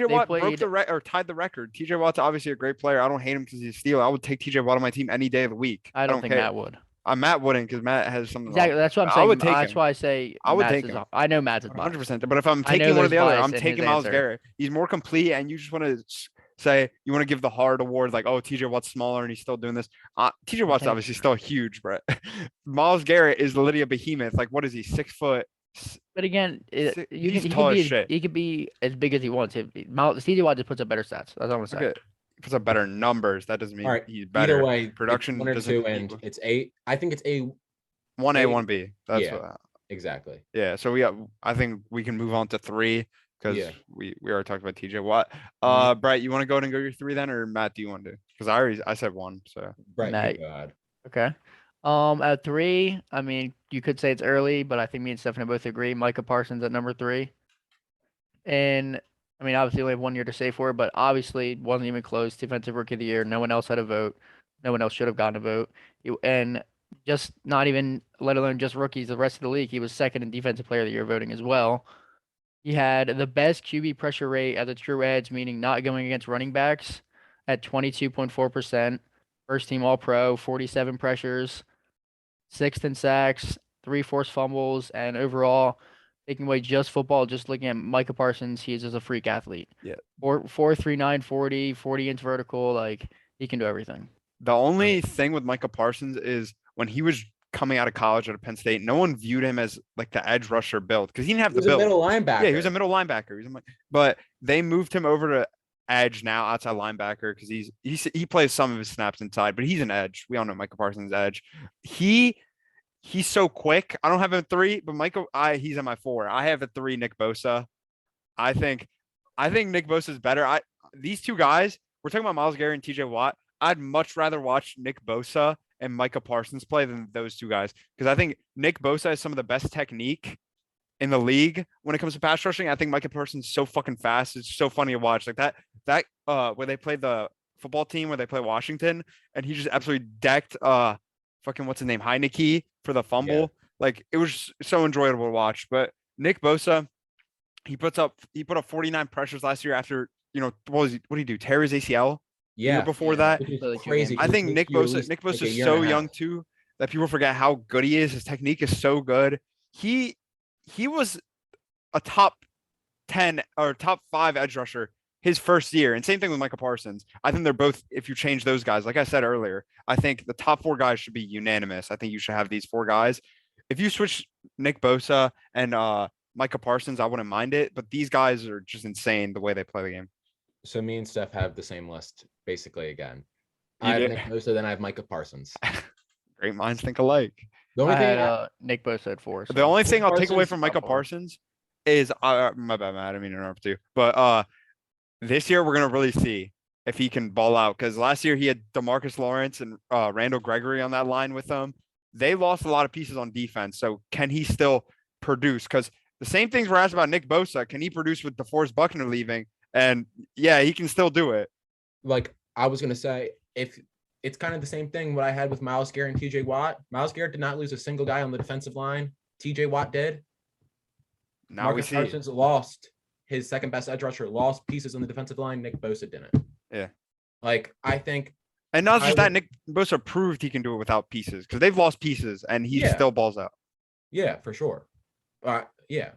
[SPEAKER 2] Watt broke the record or tied the record. TJ Watt's obviously a great player. I don't hate him because he's a Steeler. I would take TJ Watt on my team any day of the week.
[SPEAKER 4] I don't think Matt would.
[SPEAKER 2] Matt wouldn't because Matt has something.
[SPEAKER 4] Exactly. That's what I'm saying. I would take that's why I say
[SPEAKER 2] I would take him.
[SPEAKER 4] I know Matt's is
[SPEAKER 2] 100%. But if I'm taking one or the other, I'm taking Miles Garrett. He's more complete, and you just want to say you want to give the hard award, like, oh, TJ Watt's smaller and he's still doing this. TJ Watt's obviously still huge, Brett. Miles Garrett is literally a behemoth. Like, what is he? 6 foot.
[SPEAKER 4] But again, he could be as big as he wants. TJ Watt just puts up better stats. That's all I'm saying.
[SPEAKER 2] Okay. He puts up better numbers. That doesn't mean he's better.
[SPEAKER 3] Either way,
[SPEAKER 2] production
[SPEAKER 3] 1 or 2, and it's 8. I think it's a
[SPEAKER 2] 1A, 1B. That's
[SPEAKER 3] exactly.
[SPEAKER 2] Yeah. So I think we can move on to 3 because we already talked about TJ Watt. Brett, you want to go ahead and go your 3 then, or Matt, do you want to? Because I said 1. So
[SPEAKER 3] Brett,
[SPEAKER 4] Matt,
[SPEAKER 3] God.
[SPEAKER 4] Okay. At 3, I mean, you could say it's early, but I think me and Stephanie both agree. Micah Parsons at number 3. And I mean, obviously, we have 1 year to save for it, but obviously, it wasn't even close. Defensive Rookie of the Year. No one else had a vote. No one else should have gotten a vote. And just not even, let alone just rookies, the rest of the league, he was second in Defensive Player of the Year voting as well. He had the best QB pressure rate as a true edge, meaning not going against running backs, at 22.4%. First team All Pro, 47 pressures, sixth in sacks, 3 forced fumbles, and overall, taking away just football, just looking at Micah Parsons, he's just a freak athlete.
[SPEAKER 2] Yeah.
[SPEAKER 4] 4.39, 40 inch vertical, like he can do everything.
[SPEAKER 2] The only thing with Micah Parsons is when he was coming out of college at Penn State, no one viewed him as like the edge rusher build because he didn't have
[SPEAKER 3] He
[SPEAKER 2] the
[SPEAKER 3] was a
[SPEAKER 2] build.
[SPEAKER 3] middle linebacker.
[SPEAKER 2] Yeah, he was a middle linebacker. But they moved him over to edge now, outside linebacker, because he plays some of his snaps inside, but he's an edge. We all know Micah Parsons edge. He's so quick. I don't have a 3, but he's at my 4. I have a 3, Nick Bosa. I think Nick Bosa is better. These two guys, we're talking about Myles Garrett and TJ Watt. I'd much rather watch Nick Bosa and Micah Parsons play than those two guys, because I think Nick Bosa has some of the best technique in the league when it comes to pass rushing. I think Micah Parsons is so fucking fast. It's so funny to watch. Like that where they played the football team where they play Washington, and he just absolutely decked fucking what's his name, Heineke, for the fumble.
[SPEAKER 3] Yeah.
[SPEAKER 2] Like it was so enjoyable to watch. But Nick Bosa, he put up 49 pressures last year after, what did he do? Tear his ACL? The year before that.
[SPEAKER 3] Which is
[SPEAKER 4] Like,
[SPEAKER 3] crazy.
[SPEAKER 2] I think Nick Bosa
[SPEAKER 3] like a
[SPEAKER 2] is
[SPEAKER 3] year
[SPEAKER 2] so
[SPEAKER 3] and a
[SPEAKER 2] young
[SPEAKER 3] half.
[SPEAKER 2] too that people forget how good he is. His technique is so good. He was a top 10 or top 5 edge rusher his first year. And same thing with Micah Parsons. I think they're both, if you change those guys, like I said earlier, I think the top 4 guys should be unanimous. I think you should have these 4 guys. If you switch Nick Bosa and Micah Parsons, I wouldn't mind it. But these guys are just insane the way they play the game.
[SPEAKER 3] So me and Steph have the same list basically again.
[SPEAKER 2] You
[SPEAKER 3] I have
[SPEAKER 2] did.
[SPEAKER 3] Nick Bosa, then I have Micah Parsons.
[SPEAKER 2] Great minds think alike.
[SPEAKER 3] The
[SPEAKER 4] I
[SPEAKER 3] only thing
[SPEAKER 4] had Nick Bosa at 4.
[SPEAKER 2] The
[SPEAKER 4] So
[SPEAKER 2] only thing I'll take away
[SPEAKER 3] Parsons
[SPEAKER 2] from
[SPEAKER 3] is
[SPEAKER 2] Micah
[SPEAKER 3] top 4.
[SPEAKER 2] Parsons is my bad, Matt. I didn't mean to interrupt you. But this year we're gonna really see if he can ball out, because last year he had DeMarcus Lawrence and Randall Gregory on that line with him. They lost a lot of pieces on defense. So can he still produce? Because the same things were asked about Nick Bosa. Can he produce with DeForest Buckner leaving? And yeah, he can still do it.
[SPEAKER 3] Like I was gonna say, if it's kind of the same thing what I had with Myles Garrett and TJ Watt. Myles Garrett did not lose a single guy on the defensive line. TJ Watt did.
[SPEAKER 2] Now
[SPEAKER 3] Marcus
[SPEAKER 2] we see.
[SPEAKER 3] Parsons lost his second best edge rusher, lost pieces on the defensive line. Nick Bosa didn't.
[SPEAKER 2] Yeah.
[SPEAKER 3] Like I think
[SPEAKER 2] And not just
[SPEAKER 3] I
[SPEAKER 2] that,
[SPEAKER 3] would-
[SPEAKER 2] Nick Bosa proved he can do it without pieces, because they've lost pieces and he
[SPEAKER 3] Yeah.
[SPEAKER 2] still balls out.
[SPEAKER 3] yeah, for sure. Yeah.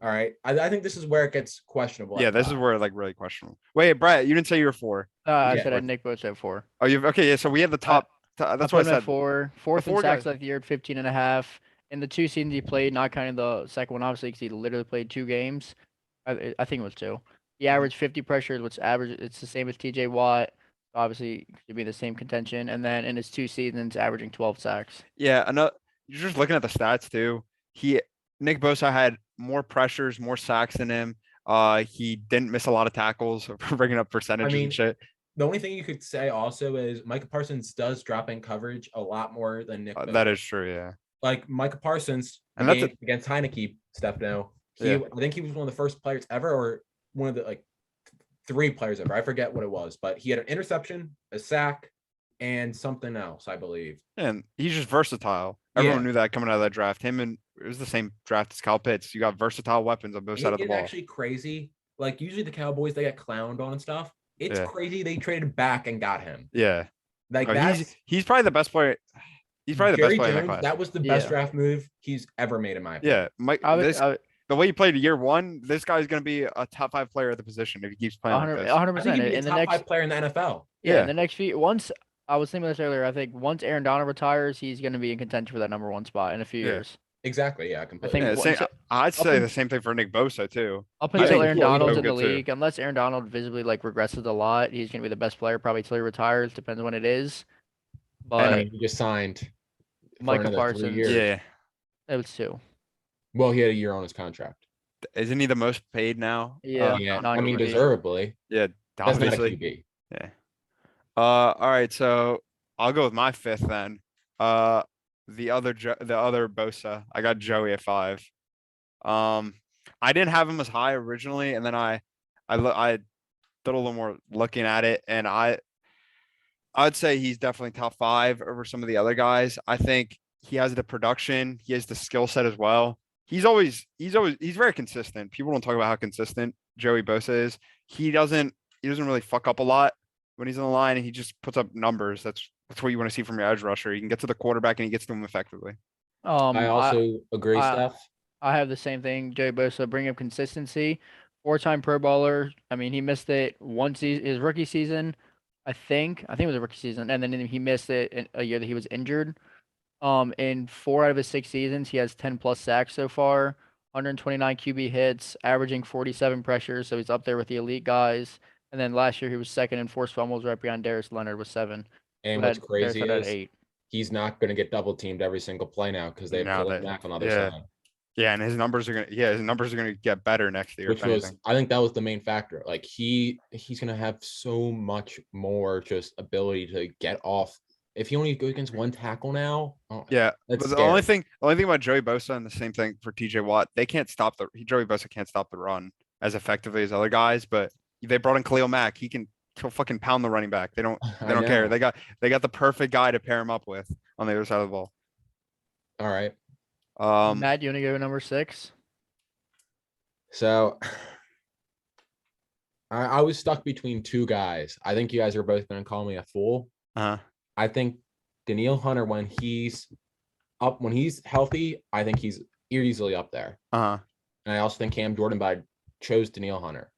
[SPEAKER 3] All right. I think this is where it gets questionable.
[SPEAKER 2] Yeah, this is where like really questionable. Wait, Brett, you didn't say you were 4.
[SPEAKER 4] I
[SPEAKER 3] Yeah.
[SPEAKER 4] said I had Nick Bosa at 4.
[SPEAKER 2] Oh, you okay? Yeah, so we had the top. That's
[SPEAKER 4] I
[SPEAKER 2] what
[SPEAKER 4] put
[SPEAKER 2] I
[SPEAKER 4] him at
[SPEAKER 2] said.
[SPEAKER 4] 4. Fourth in
[SPEAKER 2] 4
[SPEAKER 4] sacks
[SPEAKER 2] guys.
[SPEAKER 4] last year at 15.5. In the 2 seasons he played, not counting the second one, obviously, because he literally played 2 games. I think it was 2. He averaged 50 pressures, which it's the same as TJ Watt. Obviously, should be the same contention. And then in his 2 seasons, averaging 12 sacks.
[SPEAKER 2] Yeah, you're just looking at the stats too. Nick Bosa had more pressures, more sacks than him. He didn't miss a lot of tackles, bringing up percentages
[SPEAKER 3] mean,
[SPEAKER 2] and shit.
[SPEAKER 3] The only thing you could say also is Micah Parsons does drop in coverage a lot more than Nick Bosa.
[SPEAKER 2] That is true. Yeah.
[SPEAKER 3] Like Micah Parsons
[SPEAKER 2] And that's
[SPEAKER 3] against Heineke, Stefano.
[SPEAKER 2] Yeah.
[SPEAKER 3] I think he was one of the first players ever, or one of the like 3 players ever. I forget what it was, but he had an interception, a sack, and something else, I believe.
[SPEAKER 2] And he's just versatile. Everyone knew that coming out of that draft. Him and it was the same draft as Kyle Pitts. You got versatile weapons on both sides of the
[SPEAKER 3] It's
[SPEAKER 2] ball.
[SPEAKER 3] actually crazy. Like usually the Cowboys, they get clowned on and stuff. It's
[SPEAKER 2] Yeah.
[SPEAKER 3] crazy they traded back and got him.
[SPEAKER 2] Yeah.
[SPEAKER 3] Like
[SPEAKER 2] Oh,
[SPEAKER 3] that's
[SPEAKER 2] he's probably the best player. He's probably the
[SPEAKER 3] Jerry
[SPEAKER 2] best player in that
[SPEAKER 3] Jones,
[SPEAKER 2] class.
[SPEAKER 3] that was the best
[SPEAKER 4] Yeah.
[SPEAKER 3] draft move he's ever made in my opinion.
[SPEAKER 2] Yeah, Mike.
[SPEAKER 4] I would,
[SPEAKER 2] The way he played year 1, this guy's gonna be a top 5 player at the position if he keeps playing like
[SPEAKER 4] 100,
[SPEAKER 2] this.
[SPEAKER 4] 100%.
[SPEAKER 3] I think he'd be a
[SPEAKER 4] In the
[SPEAKER 3] top
[SPEAKER 4] next
[SPEAKER 3] 5 player in the NFL.
[SPEAKER 4] Yeah,
[SPEAKER 2] Yeah.
[SPEAKER 4] in the next few once I was thinking this earlier, I think once Aaron Donald retires, he's going to be in contention for that number 1 spot in a few
[SPEAKER 2] Yeah.
[SPEAKER 4] years.
[SPEAKER 3] Exactly. Yeah, completely.
[SPEAKER 4] think
[SPEAKER 2] Yeah,
[SPEAKER 4] once-
[SPEAKER 2] I'd say
[SPEAKER 4] in-
[SPEAKER 2] the same thing for Nick Bosa too.
[SPEAKER 4] Up
[SPEAKER 2] I
[SPEAKER 4] until
[SPEAKER 2] think
[SPEAKER 4] Aaron
[SPEAKER 2] he'll be
[SPEAKER 4] Donald's
[SPEAKER 2] so
[SPEAKER 4] in the
[SPEAKER 2] good, too.
[SPEAKER 4] league, unless Aaron Donald visibly like regresses a lot, he's going to be the best player probably till he retires. Depends when it is.
[SPEAKER 3] And
[SPEAKER 4] But
[SPEAKER 3] I mean, he just signed for
[SPEAKER 4] Micah
[SPEAKER 3] another 3
[SPEAKER 4] Parsons.
[SPEAKER 3] years.
[SPEAKER 2] Yeah.
[SPEAKER 4] it was 2.
[SPEAKER 3] Well, he had a year on his contract.
[SPEAKER 2] Isn't he the most paid now?
[SPEAKER 4] Yeah.
[SPEAKER 3] Yeah,
[SPEAKER 4] not
[SPEAKER 3] I mean,
[SPEAKER 4] QB.
[SPEAKER 3] deservedly.
[SPEAKER 2] Yeah,
[SPEAKER 3] That's not a
[SPEAKER 2] obviously.
[SPEAKER 3] QB.
[SPEAKER 2] Yeah. All right, so I'll go with my 5th then. The other Bosa, I got Joey at 5. I didn't have him as high originally, and then I did a little more looking at it, and I'd say he's definitely top 5 over some of the other guys. I think he has the production, he has the skill set as well. He's very consistent. People don't talk about how consistent Joey Bosa is. He doesn't really fuck up a lot. when he's on the line and he just puts up numbers. That's what you want to see from your edge rusher. He can get to the quarterback and he gets to him effectively.
[SPEAKER 3] I also agree,
[SPEAKER 4] I
[SPEAKER 3] Steph.
[SPEAKER 4] I have the same thing. Joey Bosa bring up consistency. 4-time Pro Bowler. I mean, he missed it one season, his rookie season. I think it was a rookie season, and then he missed it in a year that he was injured. In 4 out of his 6 seasons, he has 10 plus sacks so far, 129 QB hits, averaging 47 pressures, so he's up there with the elite guys. And then last year he was second in forced fumbles, right behind Darius Leonard with 7.
[SPEAKER 3] And
[SPEAKER 4] Who
[SPEAKER 3] what's
[SPEAKER 4] had Darius
[SPEAKER 3] crazy
[SPEAKER 4] Leonard at
[SPEAKER 3] is
[SPEAKER 4] 8.
[SPEAKER 3] he's not going to get double teamed every single play now because they have
[SPEAKER 2] Now
[SPEAKER 3] Khalil
[SPEAKER 2] that-
[SPEAKER 3] Mack on the other
[SPEAKER 2] yeah.
[SPEAKER 3] side.
[SPEAKER 2] Yeah, and his numbers are gonna get better next year.
[SPEAKER 3] Which
[SPEAKER 2] if
[SPEAKER 3] was,
[SPEAKER 2] anything.
[SPEAKER 3] I think that was the main factor. Like he's gonna have so much more just ability to get off. If he only goes against one tackle now,
[SPEAKER 2] Yeah,
[SPEAKER 3] that's
[SPEAKER 2] but the
[SPEAKER 3] scary.
[SPEAKER 2] only thing about Joey Bosa and the same thing for TJ Watt, they can't stop Joey Bosa can't stop the run as effectively as other guys, but they brought in Khalil Mack. He'll fucking pound the running back. They don't care.
[SPEAKER 3] know.
[SPEAKER 2] They got the perfect guy to pair him up with on the other side of the ball.
[SPEAKER 3] All right.
[SPEAKER 4] Matt, you want to go number 6?
[SPEAKER 3] So I was stuck between 2 guys. I think you guys are both gonna call me a fool.
[SPEAKER 2] Uh-huh.
[SPEAKER 3] I think Daniil Hunter, when he's healthy, I think he's easily up there.
[SPEAKER 2] Uh-huh.
[SPEAKER 3] And I also think Cam Jordan, but I chose Daniil Hunter.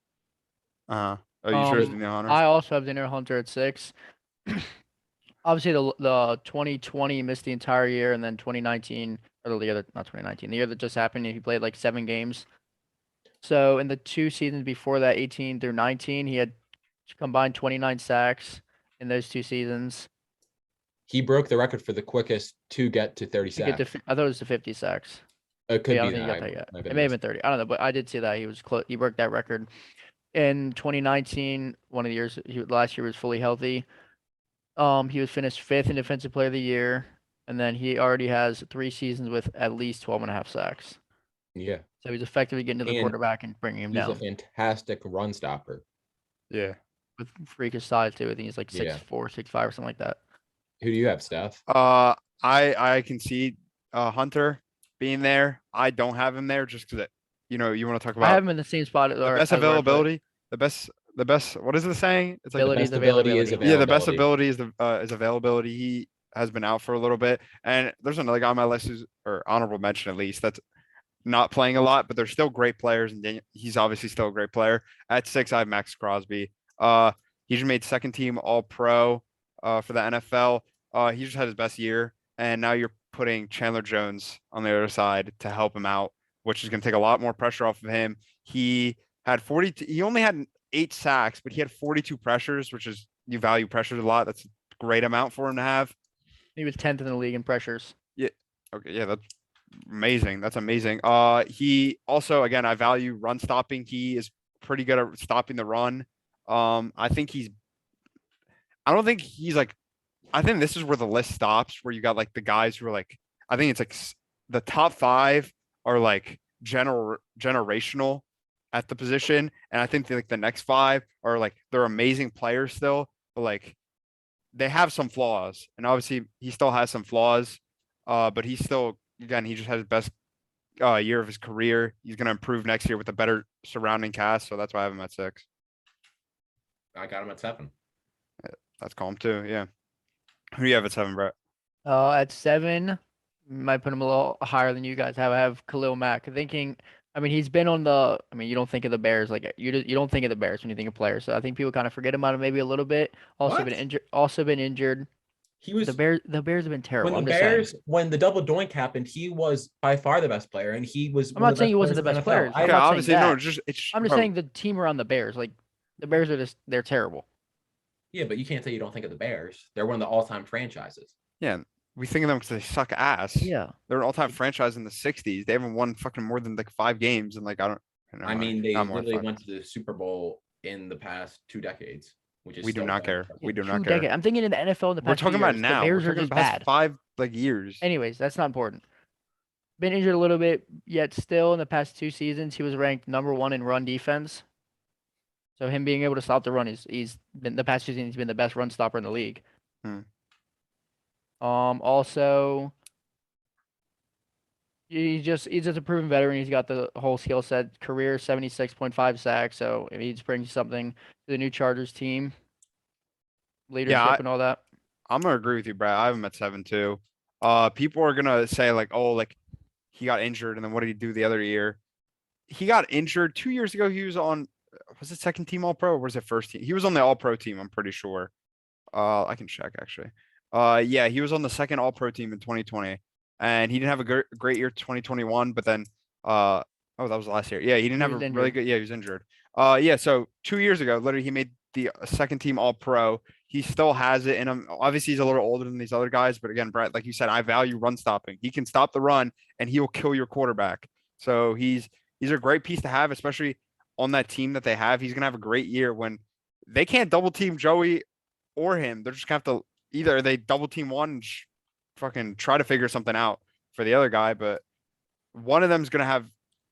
[SPEAKER 2] Uh-huh. Oh, you chose Daniil Hunter?
[SPEAKER 4] I also have Daniil Hunter at 6. Obviously, the 2020 missed the entire year, and then 2019, or the year not 2019, the year that just happened, he played like 7 games. So in the 2 seasons before that, 18 through 19, he had combined 29 sacks in those 2 seasons.
[SPEAKER 3] He broke the record for the quickest to get to 30
[SPEAKER 4] I
[SPEAKER 3] sacks.
[SPEAKER 4] thought it was to 50 sacks.
[SPEAKER 3] It could
[SPEAKER 4] Yeah, I
[SPEAKER 3] be
[SPEAKER 4] don't think he got
[SPEAKER 3] that.
[SPEAKER 4] that yet.
[SPEAKER 3] I
[SPEAKER 4] It may have been 30. I don't know, but I did see that he was close. He broke that record. In 2019, one of the years last year was fully healthy. He was finished 5th in Defensive Player of the Year, and then he already has 3 seasons with at least 12.5 sacks.
[SPEAKER 3] Yeah.
[SPEAKER 4] So he's effectively getting to the
[SPEAKER 3] And
[SPEAKER 4] quarterback and bringing him
[SPEAKER 3] He's
[SPEAKER 4] down
[SPEAKER 3] a fantastic run stopper.
[SPEAKER 2] Yeah.
[SPEAKER 4] with freakish size too. I think he's like
[SPEAKER 3] Yeah.
[SPEAKER 4] 6'4", 6'5", or something like that.
[SPEAKER 3] Who do you have, Steph?
[SPEAKER 2] I can see Hunter being there. I don't have him there just because you want to talk
[SPEAKER 4] I
[SPEAKER 2] about
[SPEAKER 4] have him in the same spot.
[SPEAKER 2] the best availability, the best. What is the saying? It's like
[SPEAKER 4] Ability is
[SPEAKER 3] best ability is
[SPEAKER 4] availability.
[SPEAKER 2] yeah, the best
[SPEAKER 3] availability.
[SPEAKER 2] ability is availability. He has been out for a little bit, and there's another guy on my list who's or honorable mention at least that's not playing a lot, but they're still great players, and he's obviously still a great player. At 6, I have Max Crosby. He just made 2nd team All Pro for the NFL. He just had his best year, and now you're putting Chandler Jones on the other side to help him out, which is going to take a lot more pressure off of him. He had 40. He only had 8 sacks, but he had 42 pressures, which is you value pressures a lot. That's a great amount for him to have.
[SPEAKER 4] He was 10th in the league in pressures.
[SPEAKER 2] Okay, yeah, that's amazing. That's amazing. He also, again, I value run stopping. He is pretty good at stopping the run. I don't think he's like. I think this is where the list stops, where you got like the guys who are like. I think it's like the top 5 are like generational at the position, and I think like the next 5 are like they're amazing players still, but like they have some flaws, and obviously he still has some flaws. But he's still, again, he just had his best year of his career. He's going to improve next year with a better surrounding cast. So that's why I have him at 6.
[SPEAKER 3] I got him at 7.
[SPEAKER 2] That's calm too. Yeah. Who do you have at 7, Brett?
[SPEAKER 4] At 7, might put him a little higher than you guys have. I have Khalil Mack. He's been on the. You don't think of the Bears like you don't think of the Bears when you think of players. So I think people kind of forget about him maybe a little bit. Also
[SPEAKER 3] What?
[SPEAKER 4] been injured. Also been injured.
[SPEAKER 3] He was
[SPEAKER 4] The Bears have been terrible.
[SPEAKER 3] when the
[SPEAKER 4] I'm just saying.
[SPEAKER 3] Bears when the double doink happened. He was by far the best player, and he was.
[SPEAKER 4] I'm
[SPEAKER 3] one
[SPEAKER 4] not
[SPEAKER 3] of
[SPEAKER 4] saying he wasn't the
[SPEAKER 3] players in
[SPEAKER 4] best
[SPEAKER 3] NFL.
[SPEAKER 4] player.
[SPEAKER 3] I
[SPEAKER 4] I'm
[SPEAKER 2] Yeah,
[SPEAKER 4] not saying
[SPEAKER 2] obviously, no,
[SPEAKER 4] that.
[SPEAKER 2] it's
[SPEAKER 4] I'm just saying the team around the Bears. Like the Bears are they're terrible.
[SPEAKER 3] Yeah, but you can't say you don't think of the Bears. They're one of the all-time franchises.
[SPEAKER 2] Yeah. We think of them because they suck ass.
[SPEAKER 4] Yeah.
[SPEAKER 2] They're an all-time franchise in the 60s. They haven't won fucking more than like 5 games. And like, I don't know.
[SPEAKER 3] I mean, they
[SPEAKER 2] not more than
[SPEAKER 3] literally
[SPEAKER 2] 5.
[SPEAKER 3] went to the Super Bowl in the past 2 decades, which is
[SPEAKER 2] We do
[SPEAKER 3] still
[SPEAKER 2] not care.
[SPEAKER 3] fantastic.
[SPEAKER 2] We do
[SPEAKER 4] Two
[SPEAKER 2] not care.
[SPEAKER 4] decades. I'm thinking in the NFL in the
[SPEAKER 2] We're
[SPEAKER 4] past.
[SPEAKER 2] talking
[SPEAKER 4] 2
[SPEAKER 2] about
[SPEAKER 4] years,
[SPEAKER 2] now.
[SPEAKER 4] The Bears
[SPEAKER 2] We're
[SPEAKER 4] are
[SPEAKER 2] talking
[SPEAKER 4] just
[SPEAKER 2] about the past
[SPEAKER 4] bad.
[SPEAKER 2] 5 like years.
[SPEAKER 4] Anyways, that's not important. Been injured a little bit, yet still in the past 2 seasons he was ranked number 1 in run defense. So him being able to stop the run he's been the past 2 seasons he's been the best run stopper in the league. Also, he's just a proven veteran. He's got the whole skill set. Career 76.5 sacks. So if he brings something to the new Chargers team. leadership and all that.
[SPEAKER 2] I'm gonna agree with you, Brad. I have him at 7 too. People are gonna say like, oh, like he got injured, and then what did he do the other year? He got injured 2 years ago. He was on, was it second team All Pro or was it first team? He was on the All Pro team. I'm pretty sure. I can check actually. Yeah, he was on the second All Pro team in 2020, and he didn't have a great year 2021. But then, oh, that was last year. Yeah, he didn't have a really good. Yeah, he was injured. Yeah, so 2 years ago, literally, he made the second team All Pro. He still has it in him. Obviously, he's a little older than these other guys, but again, Brett, like you said, I value run stopping. He can stop the run, and he will kill your quarterback. So he's a great piece to have, especially on that team that they have. He's gonna have a great year when they can't double team Joey or him. They're just gonna have to either they double team one and fucking try to figure something out for the other guy, but one of them is gonna have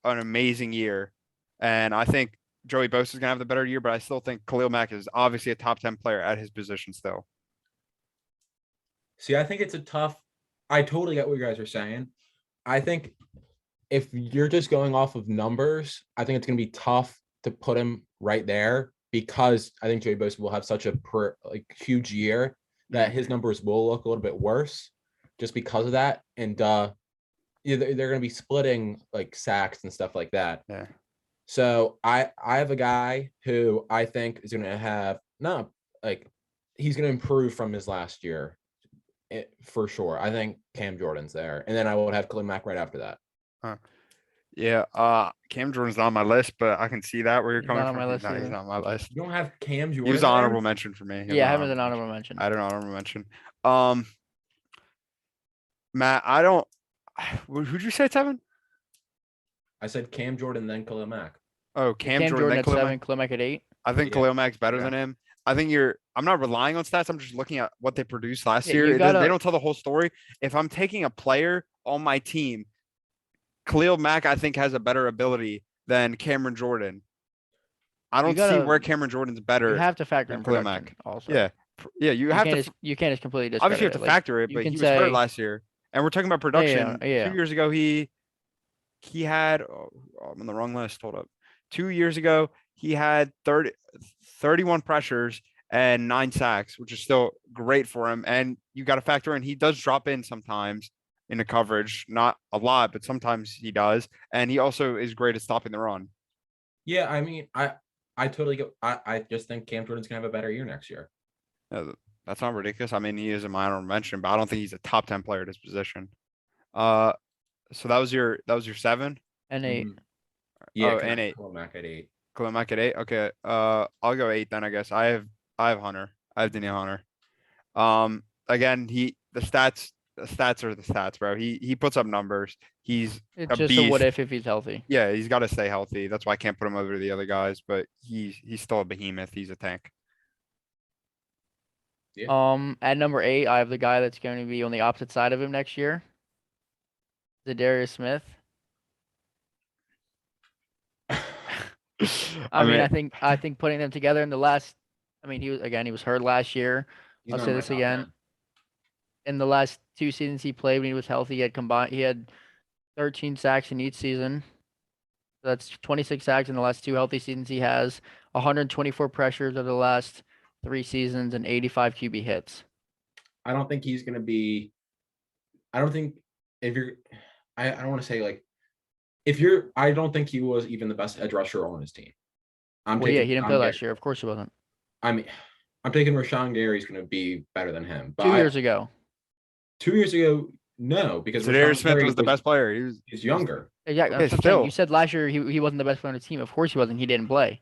[SPEAKER 2] an amazing year, and I think Joey Bosa is gonna have the better year, but I still think Khalil Mack is obviously a top 10 player at his position still.
[SPEAKER 3] See, I think it's a tough. I totally get what you guys are saying. I think if you're just going off of numbers, I think it's going to be tough to put him right there because I think Joey Bosa will have such a huge year that his numbers will look a little bit worse just because of that. And they're going to be splitting like sacks and stuff like that.
[SPEAKER 2] Yeah.
[SPEAKER 3] So I have a guy who I think is going to have he's going to improve from his last year for sure. I think Cam Jordan's there, and then I would have Khalil Mack right after that.
[SPEAKER 2] Yeah, Cam Jordan's not on my list, but I can see that where you're coming from.
[SPEAKER 4] He's
[SPEAKER 2] not on my list.
[SPEAKER 3] You don't have Cam Jordan.
[SPEAKER 2] He was an honorable mention for me.
[SPEAKER 4] Yeah, I have an honorable mention.
[SPEAKER 2] I had an honorable mention. Matt, who'd you say, Tevin?
[SPEAKER 3] I said Cam Jordan, then Khalil Mack.
[SPEAKER 2] Oh, Cam Jordan then
[SPEAKER 4] at 7, Khalil Mack at 8.
[SPEAKER 2] I think Khalil Mack's better than him. I think I'm not relying on stats. I'm just looking at what they produced last year. They don't tell the whole story. If I'm taking a player on my team, Khalil Mack, I think, has a better ability than Cameron Jordan. I don't see where Cameron Jordan's better.
[SPEAKER 4] You have to factor in Khalil Mack also.
[SPEAKER 2] Yeah. You have to.
[SPEAKER 4] You can't just completely discredit
[SPEAKER 2] obviously, you have to factor it, but he was hurt last year. And we're talking about production.
[SPEAKER 4] Yeah.
[SPEAKER 2] 2 years ago, he had. Oh, I'm on the wrong list. Hold up. 2 years ago, he had 31 pressures and 9 sacks, which is still great for him. And you got to factor in he does drop in sometimes in the coverage, not a lot, but sometimes he does. And he also is great at stopping the run.
[SPEAKER 3] Yeah, I mean, I totally get. I just think Cam Jordan's gonna have a better year next year.
[SPEAKER 2] That's not ridiculous. I mean, he is a minor mention, but I don't think he's a top 10 player at his position. So that was your 7
[SPEAKER 4] and 8.
[SPEAKER 3] Yeah,
[SPEAKER 2] and 8.
[SPEAKER 3] Khalil Mack at 8.
[SPEAKER 2] Khalil Mack at 8. Okay. I'll go 8 then. I guess I have Hunter. I have Danielle Hunter. Again, the stats are the stats, bro. He puts up numbers. It's
[SPEAKER 4] just
[SPEAKER 2] beast.
[SPEAKER 4] A what if he's healthy.
[SPEAKER 2] Yeah, he's got to stay healthy. That's why I can't put him over the other guys. But he's still a behemoth. He's a tank.
[SPEAKER 3] Yeah.
[SPEAKER 4] At number 8, I have the guy that's going to be on the opposite side of him next year. Za'Darius Smith. I think putting them together in the last. I mean, he was hurt last year. I'll say this again. In the last 2 seasons he played when he was healthy, he had 13 sacks in each season. So that's 26 sacks in the last 2 healthy seasons he has. 124 pressures over the last 3 seasons and 85 QB hits.
[SPEAKER 3] I don't think he's going to be. I don't think if you're. I don't want to say like. If you're, I don't think he was even the best edge rusher on his team.
[SPEAKER 4] He didn't play last year. Of course he wasn't.
[SPEAKER 3] I mean, I'm thinking Rashawn Gary's going to be better than him. But
[SPEAKER 4] 2 years ago.
[SPEAKER 3] 2 years ago, no, because
[SPEAKER 2] Za'Darius Smith was the best player.
[SPEAKER 3] He's younger.
[SPEAKER 4] Yeah,
[SPEAKER 2] still.
[SPEAKER 4] You said last year he wasn't the best player on the team. Of course he wasn't. He didn't play.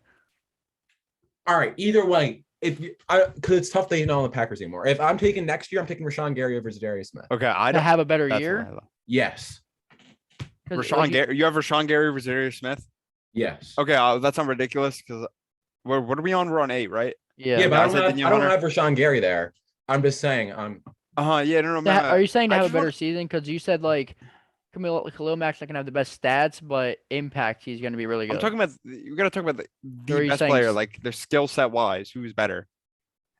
[SPEAKER 3] All right. Either way, because it's tough that he's not on the Packers anymore. If I'm taking next year, I'm taking Rashawn Gary over Za'Darius Smith.
[SPEAKER 2] Okay, I
[SPEAKER 4] to have a better year.
[SPEAKER 3] Yes.
[SPEAKER 2] Rashawn Gary, you have Rashawn Gary over Za'Darius Smith?
[SPEAKER 3] Yes.
[SPEAKER 2] Okay, that's not ridiculous because what are we on? We're on 8, right?
[SPEAKER 3] Yeah, but I don't have Rashawn Gary there. I'm just saying.
[SPEAKER 2] Yeah, no,
[SPEAKER 4] man. Are you saying to have a better season? Because you said like Khalil Mack's not gonna have the best stats, but impact he's gonna be really good.
[SPEAKER 2] I'm talking about you got to talk about the best player, like their skill set wise, who's better.